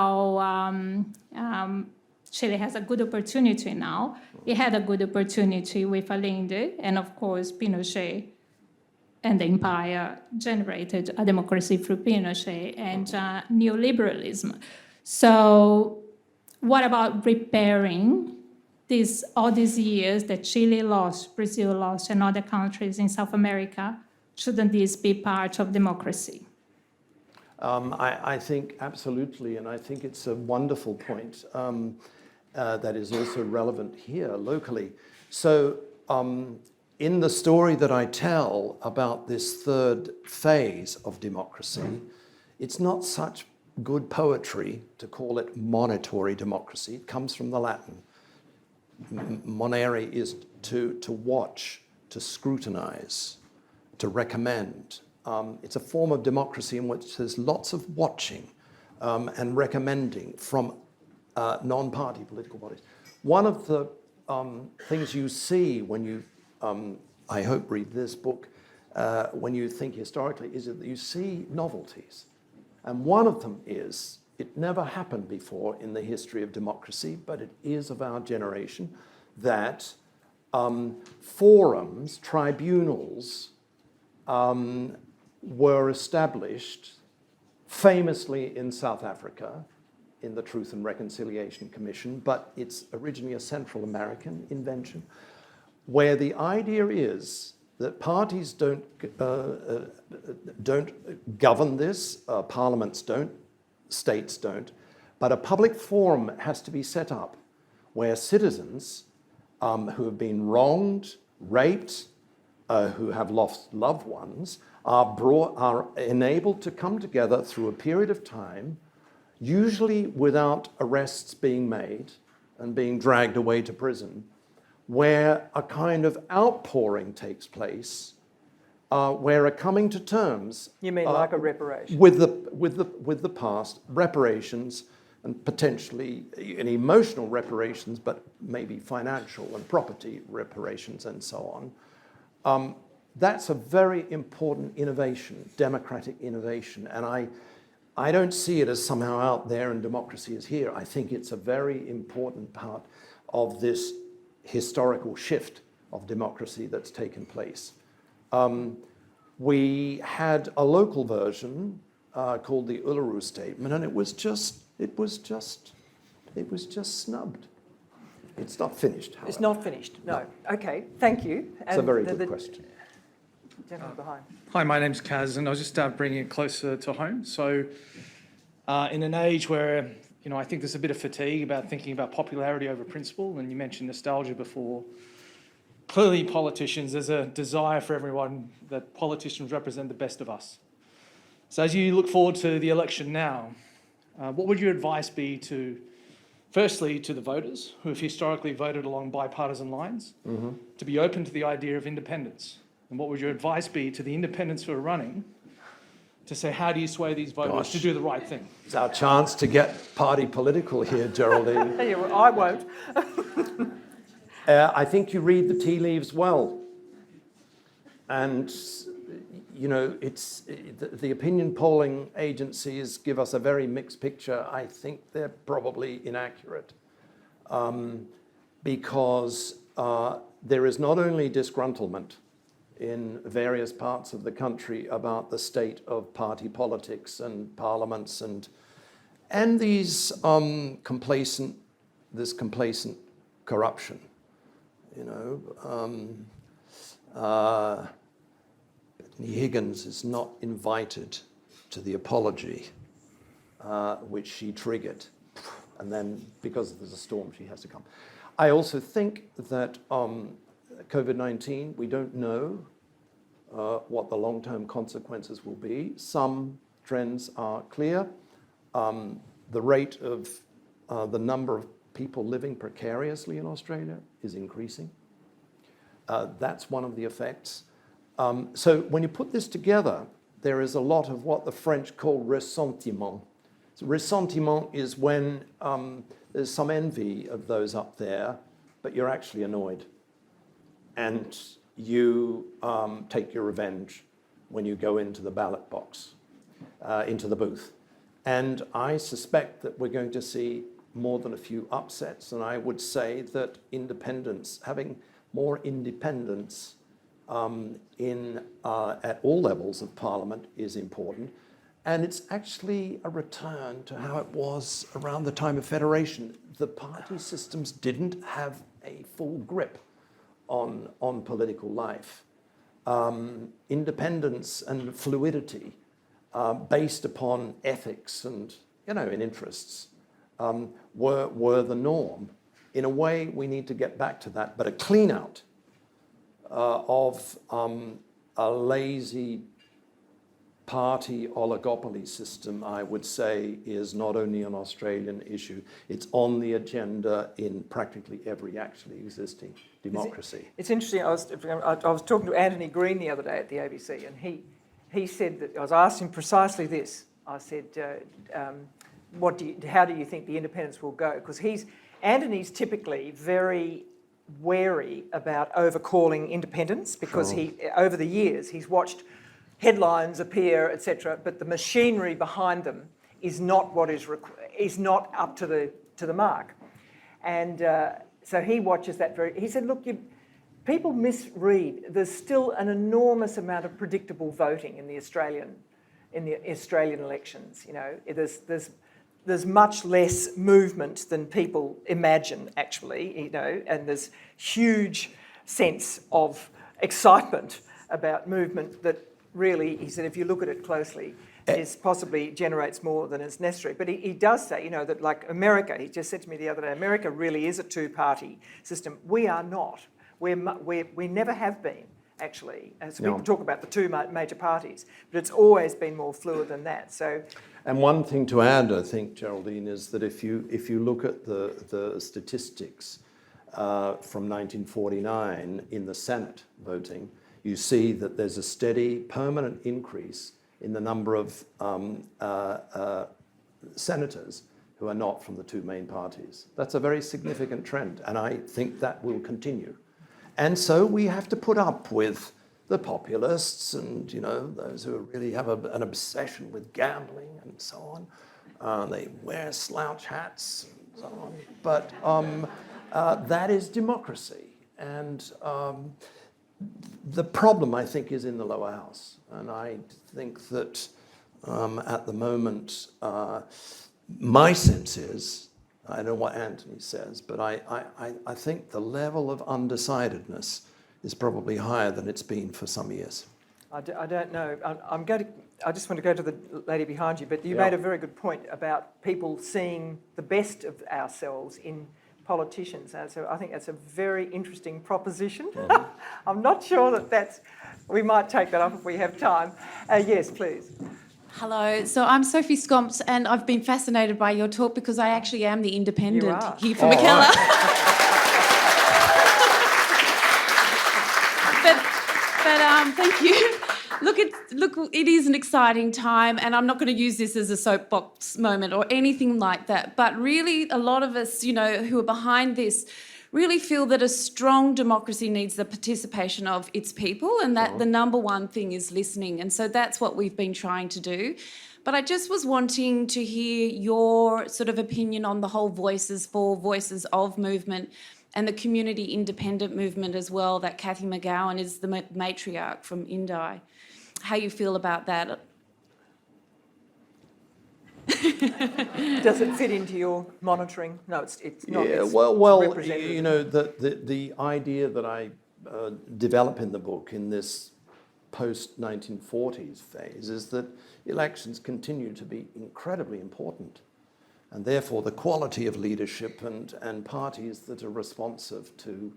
Chile has a good opportunity now. It had a good opportunity with Allende, and of course Pinochet and the empire generated a democracy through Pinochet and neoliberalism. So what about repairing all these years that Chile lost, Brazil lost, and other countries in South America? Shouldn't this be part of democracy? I think absolutely, and I think it's a wonderful point that is also relevant here locally. So in the story that I tell about this third phase of democracy, it's not such good poetry to call it monitory democracy. It comes from the Latin. Monere is to watch, to scrutinize, to recommend. It's a form of democracy in which there's lots of watching and recommending from non-party political bodies. One of the things you see when you, I hope, read this book, when you think historically, is that you see novelties. And one of them is, it never happened before in the history of democracy, but it is of our generation, that forums, tribunals, were established famously in South Africa in the Truth and Reconciliation Commission, but it's originally a Central American invention, where the idea is that parties don't govern this, parliaments don't, states don't, but a public forum has to be set up where citizens who have been wronged, raped, who have lost loved ones, are enabled to come together through a period of time, usually without arrests being made and being dragged away to prison, where a kind of outpouring takes place, where a coming to terms. You mean like a reparation? With the past, reparations, and potentially an emotional reparations, but maybe financial and property reparations and so on. That's a very important innovation, democratic innovation, and I don't see it as somehow out there and democracy is here. I think it's a very important part of this historical shift of democracy that's taken place. We had a local version called the Uluru Statement, and it was just snubbed. It's not finished, however. It's not finished, no. Okay, thank you. It's a very good question. Gentleman behind. Hi, my name's Kaz, and I was just bringing it closer to home. So, in an age where, I think there's a bit of fatigue about thinking about popularity over principle, and you mentioned nostalgia before, clearly politicians, there's a desire for everyone that politicians represent the best of us. So as you look forward to the election now, what would your advice be firstly, to the voters who have historically voted along bipartisan lines, to be open to the idea of independence? And what would your advice be to the independents who are running to say, how do you sway these voters to do the right thing? It's our chance to get party political here, Geraldine. Yeah, well, I won't. I think you read the tea leaves well. And, it's the opinion polling agencies give us a very mixed picture. I think they're probably inaccurate because there is not only disgruntlement in various parts of the country about the state of party politics and parliaments and these complacent corruption. Bethany Higgins is not invited to the apology which she triggered, and then because there's a storm, she has to come. I also think that COVID-19, we don't know what the long-term consequences will be. Some trends are clear. The rate of the number of people living precariously in Australia is increasing. That's one of the effects. So when you put this together, there is a lot of what the French call ressentiment. So ressentiment is when there's some envy of those up there, but you're actually annoyed. And you take your revenge when you go into the ballot box, into the booth. And I suspect that we're going to see more than a few upsets. And I would say that independence, having more independence at all levels of parliament is important. And it's actually a return to how it was around the time of federation. The party systems didn't have a full grip on political life. Independence and fluidity based upon ethics and, in interests were the norm. In a way, we need to get back to that, but a clean out of a lazy party oligopoly system, I would say, is not only an Australian issue, it's on the agenda in practically every actually existing democracy. It's interesting, I was talking to Anthony Green the other day at the ABC, and he said that, I was asking precisely this. I said, how do you think the independence will go? Because Anthony's typically very wary about overcalling independence because over the years, he's watched headlines appear, etc., but the machinery behind them is not is not up to the mark, and so he watches that he said, look, people misread. There's still an enormous amount of predictable voting in the Australian elections. There's much less movement than people imagine, actually. And there's huge sense of excitement about movement that. Really, he said, if you look at it closely, it possibly generates more than is necessary. But he does say, that like America, he just said to me the other day, America really is a two-party system. We are not. We never have been, actually. So people talk about the two major parties, but it's always been more fluid than that. So, and one thing to add, I think, Geraldine, is that if you look at the statistics from 1949 in the Senate voting, you see that there's a steady, permanent increase in the number of senators who are not from the two main parties. That's a very significant trend, and I think that will continue. And so we have to put up with the populists and, those who really have an obsession with gambling and so on. They wear slouch hats and so on. But that is democracy. And the problem, I think, is in the lower house. And I think that at the moment, my sense is, I don't know what Anthony says, but I think the level of undecidedness is probably higher than it's been for some years. I don't know. I just want to go to the lady behind you, but you made a very good point about people seeing the best of ourselves in politicians. And so I think that's a very interesting proposition. Mm-hmm. I'm not sure we might take that up if we have time. Yes, please. Hello, so I'm Sophie Scomps, and I've been fascinated by your talk because I actually am the independent here for McKellar. But thank you. Look, it is an exciting time, and I'm not going to use this as a soapbox moment or anything like that. But really, a lot of us, who are behind this, really feel that a strong democracy needs the participation of its people, and that the number one thing is listening. And so that's what we've been trying to do. But I just was wanting to hear your sort of opinion on the whole Voices for Voices of movement and the community independent movement as well, that Cathy McGowan is the matriarch from Indi. How you feel about that? Does it fit into your monitoring? No, it's not. Yeah, it's the idea that I develop in the book in this post-1940s phase is that elections continue to be incredibly important, and therefore the quality of leadership and parties that are responsive to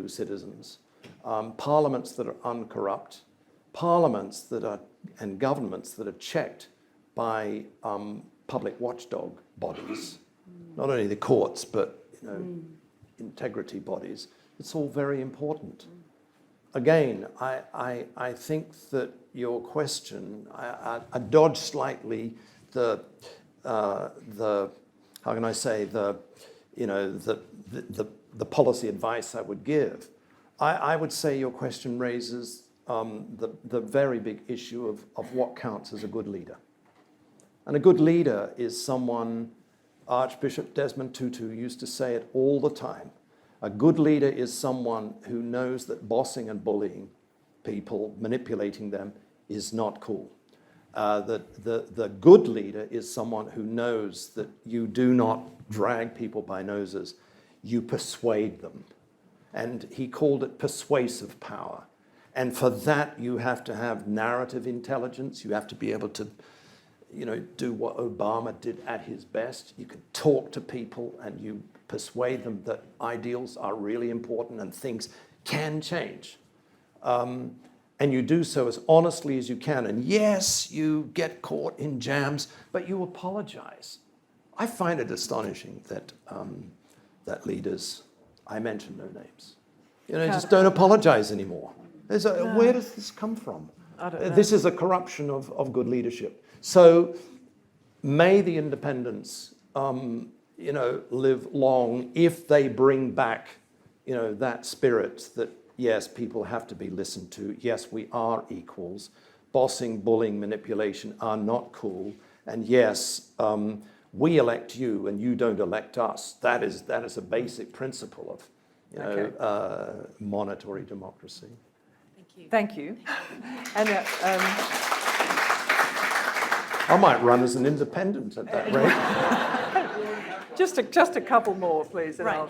citizens, parliaments that are uncorrupt, parliaments that are and governments that are checked by public watchdog bodies, not only the courts, but integrity bodies. It's all very important. Again, I think that your question, I dodge slightly the how can I say, the policy advice I would give. I would say your question raises the very big issue of what counts as a good leader. And a good leader is someone, Archbishop Desmond Tutu used to say it all the time, a good leader is someone who knows that bossing and bullying people, manipulating them, is not cool. The good leader is someone who knows that you do not drag people by noses, you persuade them. And he called it persuasive power. And for that, you have to have narrative intelligence. You have to be able to, do what Obama did at his best. You can talk to people and you persuade them that ideals are really important and things can change. And you do so as honestly as you can. And yes, you get caught in jams, but you apologize. I find it astonishing that that leaders, I mention no names, just don't apologize anymore. Where does this come from? I don't know. This is a corruption of good leadership. So may the independents, live long if they bring back, that spirit that, yes, people have to be listened to. Yes, we are equals. Bossing, bullying, manipulation are not cool. And yes, we elect you and you don't elect us. That is a basic principle of, monitory democracy. Thank you. And I might run as an independent at that rate. just a couple more, please. Right.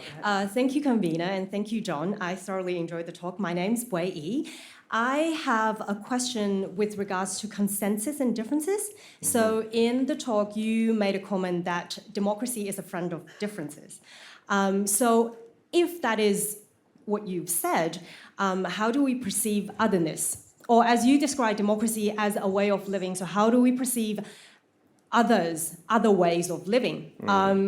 Thank you, convener, and thank you, John. I thoroughly enjoyed the talk. My name's Wei Yi. I have a question with regards to consensus and differences. So in the talk, you made a comment that democracy is a friend of differences. So if that is what you've said, how do we perceive otherness? Or as you describe democracy as a way of living, so how do we perceive other ways of living?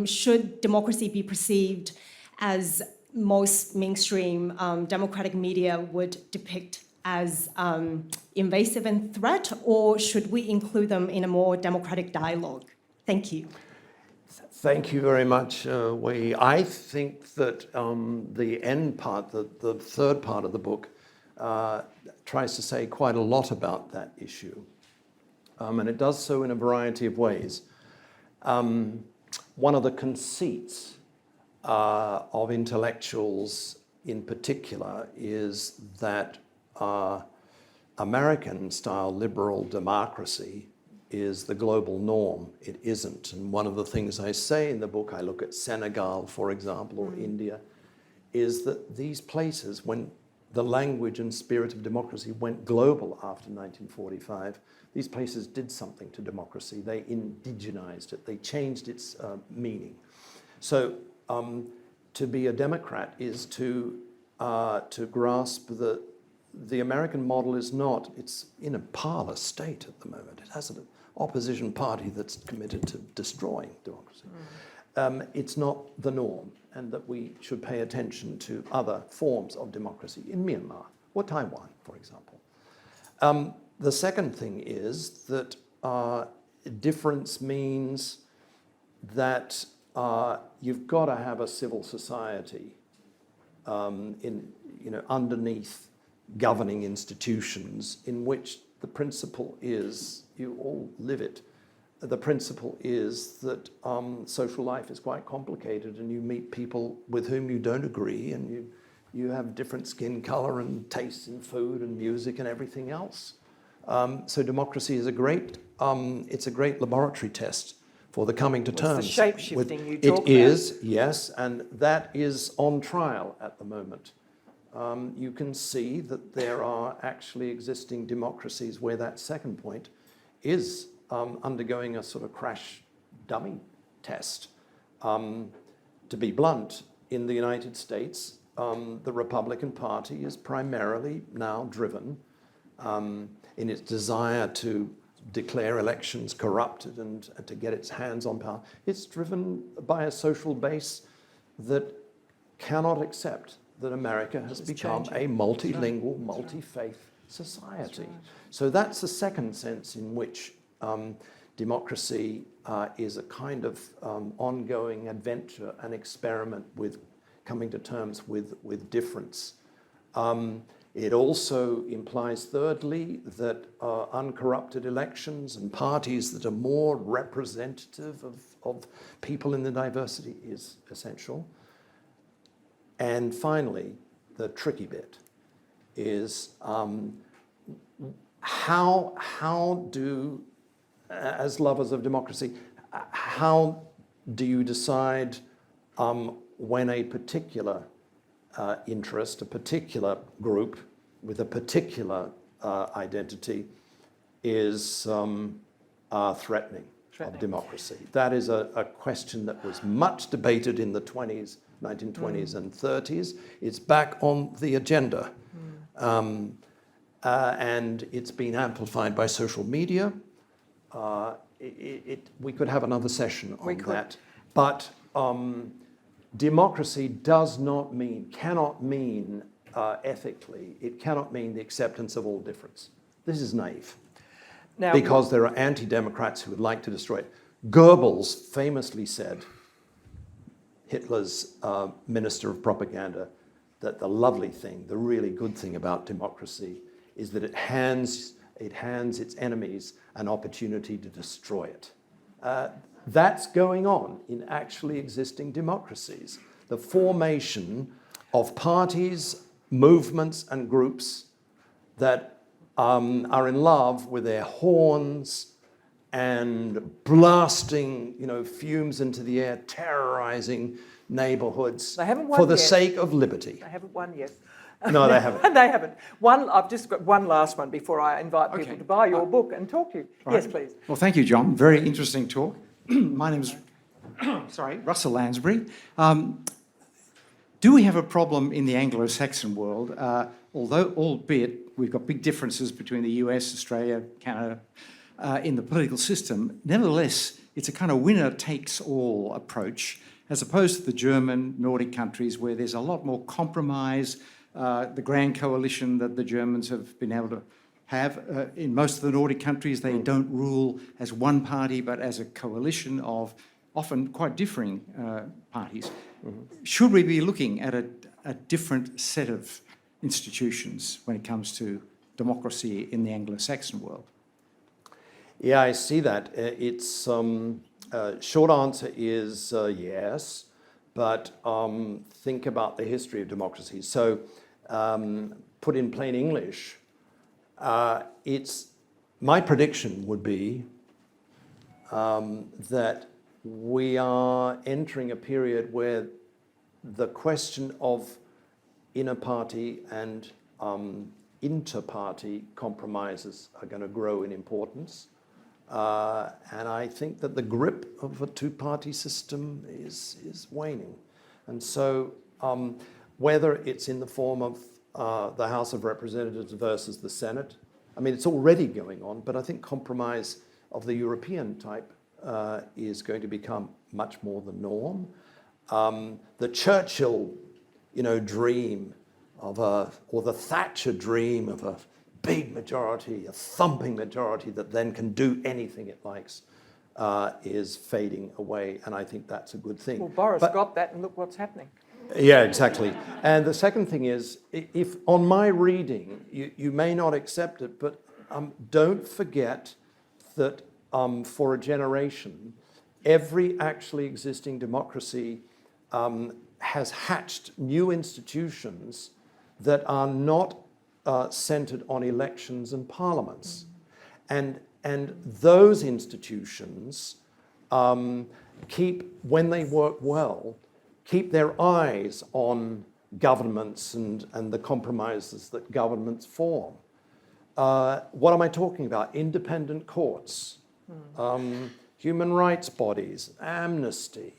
Should democracy be perceived as most mainstream democratic media would depict as invasive and threat, or should we include them in a more democratic dialogue? Thank you. Thank you very much, Wei. I think that the end part, the third part of the book, tries to say quite a lot about that issue. And it does so in a variety of ways. One of the conceits of intellectuals in particular is that American-style liberal democracy is the global norm. It isn't. And one of the things I say in the book, I look at Senegal, for example, or India, is that these places, when the language and spirit of democracy went global after 1945, these places did something to democracy. They indigenized it. They changed its meaning. So to be a Democrat is to grasp that the American model is not, it's in a parlor state at the moment. It has an opposition party that's committed to destroying democracy. It's not the norm, and that we should pay attention to other forms of democracy in Myanmar or Taiwan, for example. The second thing is that difference means that you've got to have a civil society underneath governing institutions in which the principle is, you all live it, the principle is that social life is quite complicated and you meet people with whom you don't agree and you have different skin color and tastes in food and music and everything else. So democracy is it's a great laboratory test for the coming to terms. It's the shape-shifting you talk about. It is, yes, and that is on trial at the moment. You can see that there are actually existing democracies where that second point is undergoing a sort of crash dummy test. To be blunt, in the United States, the Republican Party is primarily now driven in its desire to declare elections corrupted and to get its hands on power. It's driven by a social base that cannot accept that America has become a multilingual, multi-faith society. So that's the second sense in which democracy is a kind of ongoing adventure, an experiment with coming to terms with difference. It also implies, thirdly, that uncorrupted elections and parties that are more representative of people in the diversity is essential. And finally, the tricky bit is how do, as lovers of democracy, how do you decide when a particular interest, a particular group with a particular identity is threatening of democracy? That is a question that was much debated in the 1920s and 30s. It's back on the agenda. And it's been amplified by social media. We could have another session on that. But democracy cannot mean ethically, it cannot mean the acceptance of all difference. This is naive. Now, because there are anti-democrats who would like to destroy it. Goebbels famously said, Hitler's minister of propaganda, that the lovely thing, the really good thing about democracy is that it hands its enemies an opportunity to destroy it. That's going on in actually existing democracies. The formation of parties, movements, and groups that are in love with their horns and blasting, fumes into the air, terrorizing neighborhoods for the sake of liberty. They haven't won yet. No, they haven't. They haven't. I've just got one last one before I invite people to buy your book and talk to you. Yes, please. Well, thank you, John. Very interesting talk. My name's Russell Lansbury. Do we have a problem in the Anglo-Saxon world? Albeit we've got big differences between the US, Australia, Canada, in the political system, nevertheless, it's a kind of winner-takes-all approach, as opposed to the German, Nordic countries, where there's a lot more compromise. The grand coalition that the Germans have been able to have. In most of the Nordic countries, they don't rule as one party, but as a coalition of often quite differing parties. Should we be looking at a different set of institutions when it comes to democracy in the Anglo-Saxon world? Yeah, I see that. It's short answer is yes, but think about the history of democracy. So, put in plain English, my prediction would be that we are entering a period where the question of inner party and inter-party compromises are going to grow in importance. And I think that the grip of a two-party system is waning. And so whether it's in the form of the House of Representatives versus the Senate, I mean, it's already going on, but I think compromise of the European type is going to become much more the norm. The Churchill, dream or the Thatcher dream of a big majority, a thumping majority that then can do anything it likes, is fading away, and I think that's a good thing. Well, Boris got that, and look what's happening. Yeah, exactly. And the second thing is, if on my reading, you may not accept it, but don't forget that for a generation, every actually existing democracy has hatched new institutions that are not centered on elections and parliaments. And those institutions when they work well, keep their eyes on governments and the compromises that governments form. What am I talking about? Independent courts, human rights bodies, amnesty.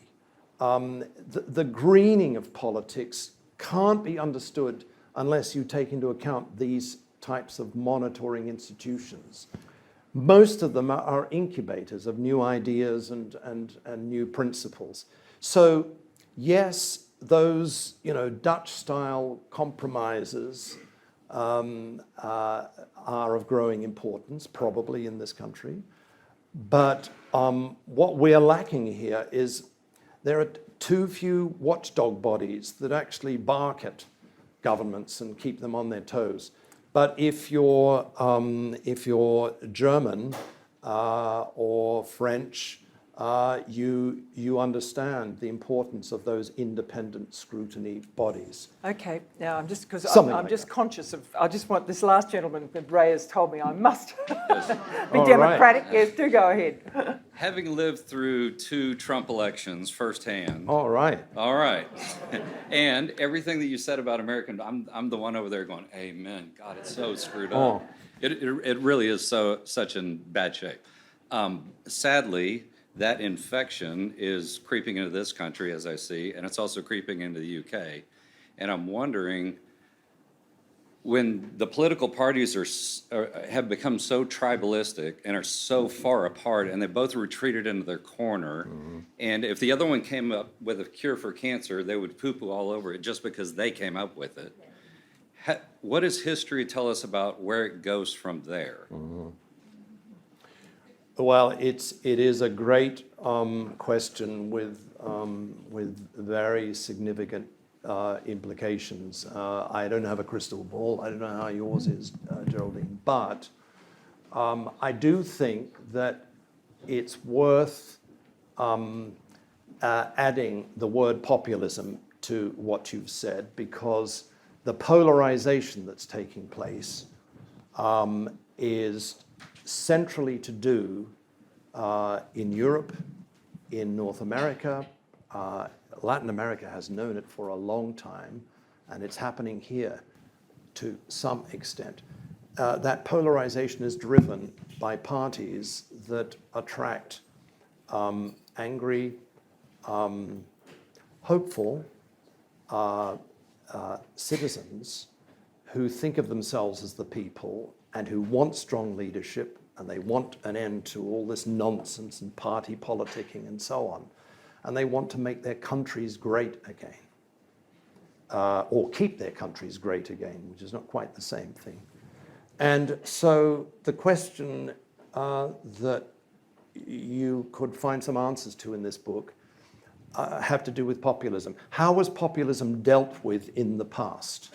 The greening of politics can't be understood unless you take into account these types of monitoring institutions. Most of them are incubators of new ideas and new principles. So yes, those Dutch-style compromises are of growing importance, probably in this country. But what we're lacking here is there are too few watchdog bodies that actually bark at governments and keep them on their toes. But if you're German or French, you understand the importance of those independent scrutiny bodies. Okay, now I'm just conscious of. I just want this last gentleman. Ray has told me I must be democratic. Right. Yes, do go ahead. Having lived through 2 Trump elections firsthand. All right. And everything that you said about American, I'm the one over there going, amen. God, it's so screwed up. It really is such in bad shape. Sadly, that infection is creeping into this country, as I see, and it's also creeping into the UK. And I'm wondering, when the political parties have become so tribalistic and are so far apart, and they both retreated into their corner, and if the other one came up with a cure for cancer, they would poo-poo all over it just because they came up with it. What does history tell us about where it goes from there? Well, it is a great question with very significant implications. I don't have a crystal ball. I don't know how yours is, Geraldine, but I do think that it's worth adding the word populism to what you've said, because the polarization that's taking place is centrally to do in Europe, in North America. Latin America has known it for a long time, and it's happening here to some extent. That polarization is driven by parties that attract angry, hopeful citizens who think of themselves as the people and who want strong leadership, and they want an end to all this nonsense and party politicking and so on. And they want to make their countries great again, or keep their countries great again, which is not quite the same thing. And so the question that you could find some answers to in this book have to do with populism. How was populism dealt with in the past?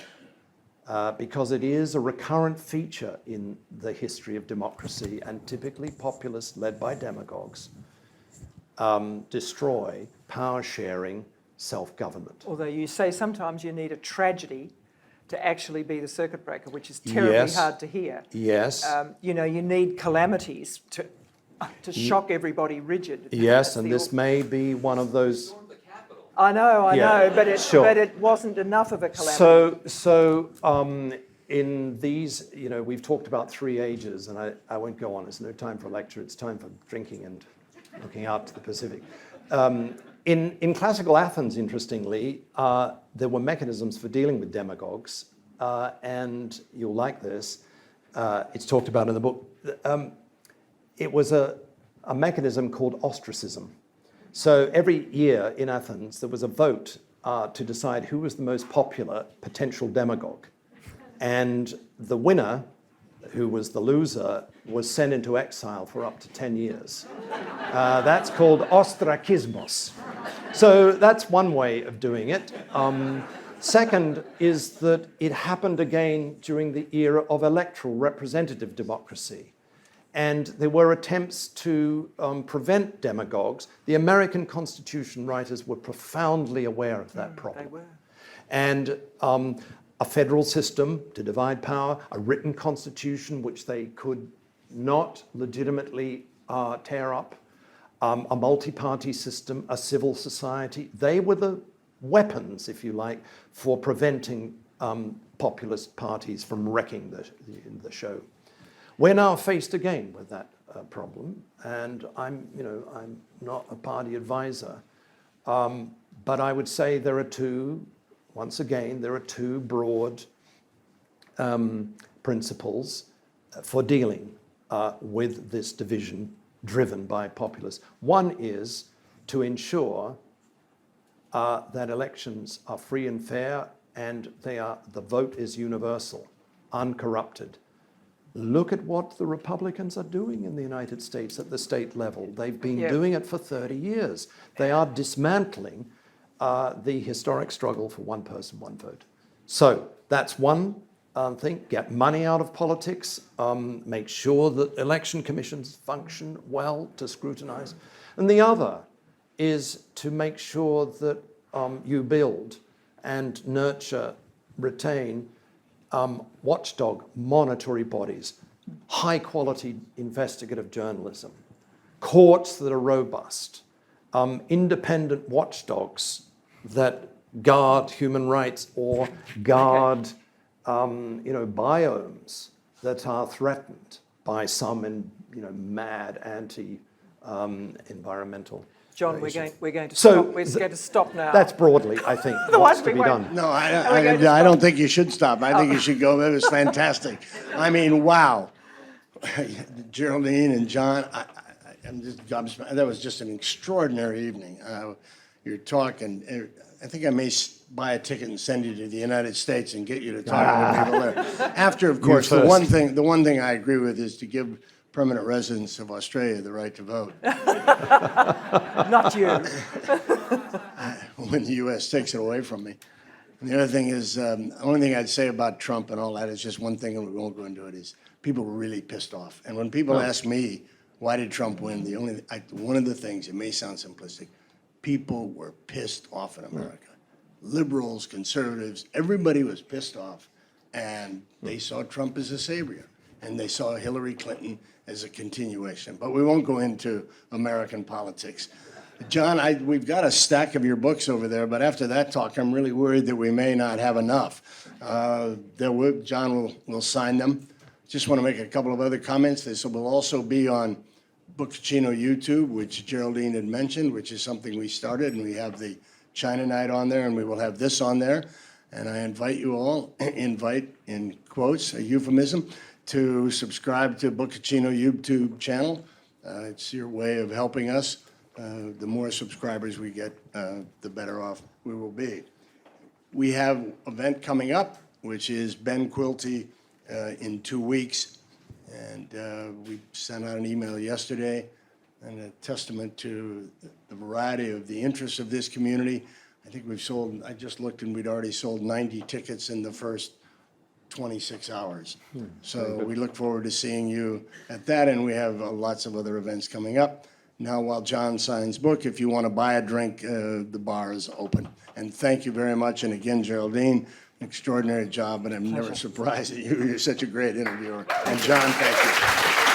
Because it is a recurrent feature in the history of democracy, and typically populists led by demagogues destroy power-sharing self-government. Although you say sometimes you need a tragedy to actually be the circuit breaker, which is terribly hard to hear. Yes. You need calamities to shock everybody rigid. Yes, and this may be one of those. I know, but it wasn't enough of a calamity. So in these, we've talked about 3 ages, and I won't go on. There's no time for a lecture. It's time for drinking and looking out to the Pacific. In classical Athens, interestingly, there were mechanisms for dealing with demagogues, and you'll like this. It's talked about in the book. It was a mechanism called ostracism. So every year in Athens, there was a vote to decide who was the most popular potential demagogue. And the winner, who was the loser, was sent into exile for up to 10 years. That's called ostrakismos. So that's one way of doing it. Second is that it happened again during the era of electoral representative democracy. And there were attempts to prevent demagogues. The American Constitution writers were profoundly aware of that problem. They were. And a federal system to divide power, a written constitution which they could not legitimately tear up, a multi-party system, a civil society. They were the weapons, if you like, for preventing populist parties from wrecking the show. We're now faced again with that problem, and I'm not a party advisor, but I would say there are two broad principles for dealing with this division driven by populists. One is to ensure that elections are free and fair, and the vote is universal, uncorrupted. Look at what the Republicans are doing in the United States at the state level. They've been doing it for 30 years. They are dismantling the historic struggle for one person, one vote. So that's one thing. Get money out of politics. Make sure that election commissions function well to scrutinize. And the other is to make sure that you build and nurture, retain watchdog monitory bodies, high quality investigative journalism, courts that are robust, independent watchdogs that guard human rights or guard biomes that are threatened by some mad anti-environmental. John, we're going to So stop. We're going to stop now. That's broadly, I think, what's to be done. No, I don't think you should stop. I think you should go. That was fantastic. I mean, wow. Geraldine and John, that was just an extraordinary evening. Your talk, and I think I may buy a ticket and send you to the United States and get you to talk to people there. After, of course, the one thing I agree with is to give permanent residents of Australia the right to vote. Not you. When the U.S. takes it away from me. And the other thing is, the only thing I'd say about Trump and all that is just one thing, and we won't go into it, is people were really pissed off. And when people ask me, why did Trump win? One of the things, it may sound simplistic, people were pissed off in America. Liberals, conservatives, everybody was pissed off. And they saw Trump as a savior. And they saw Hillary Clinton as a continuation. But we won't go into American politics. John, we've got a stack of your books over there, but after that talk, I'm really worried that we may not have enough. John will sign them. Just want to make a couple of other comments. This will also be on Bookoccino YouTube, which Geraldine had mentioned, which is something we started, and we have the China Night on there, and we will have this on there. And I invite you all, invite in quotes, a euphemism, to subscribe to Bookoccino YouTube channel. It's your way of helping us. The more subscribers we get, the better off we will be. We have an event coming up, which is Ben Quilty in 2 weeks. And we sent out an email yesterday, and a testament to the variety of the interests of this community. I think we've sold, I just looked, and we'd already sold 90 tickets in the first 26 hours. So we look forward to seeing you at that, and we have lots of other events coming up. Now, while John signs book, if you want to buy a drink, the bar is open. And thank you very much. And again, Geraldine, extraordinary job, and I'm never surprised at you. You're such a great interviewer. And John, thank you.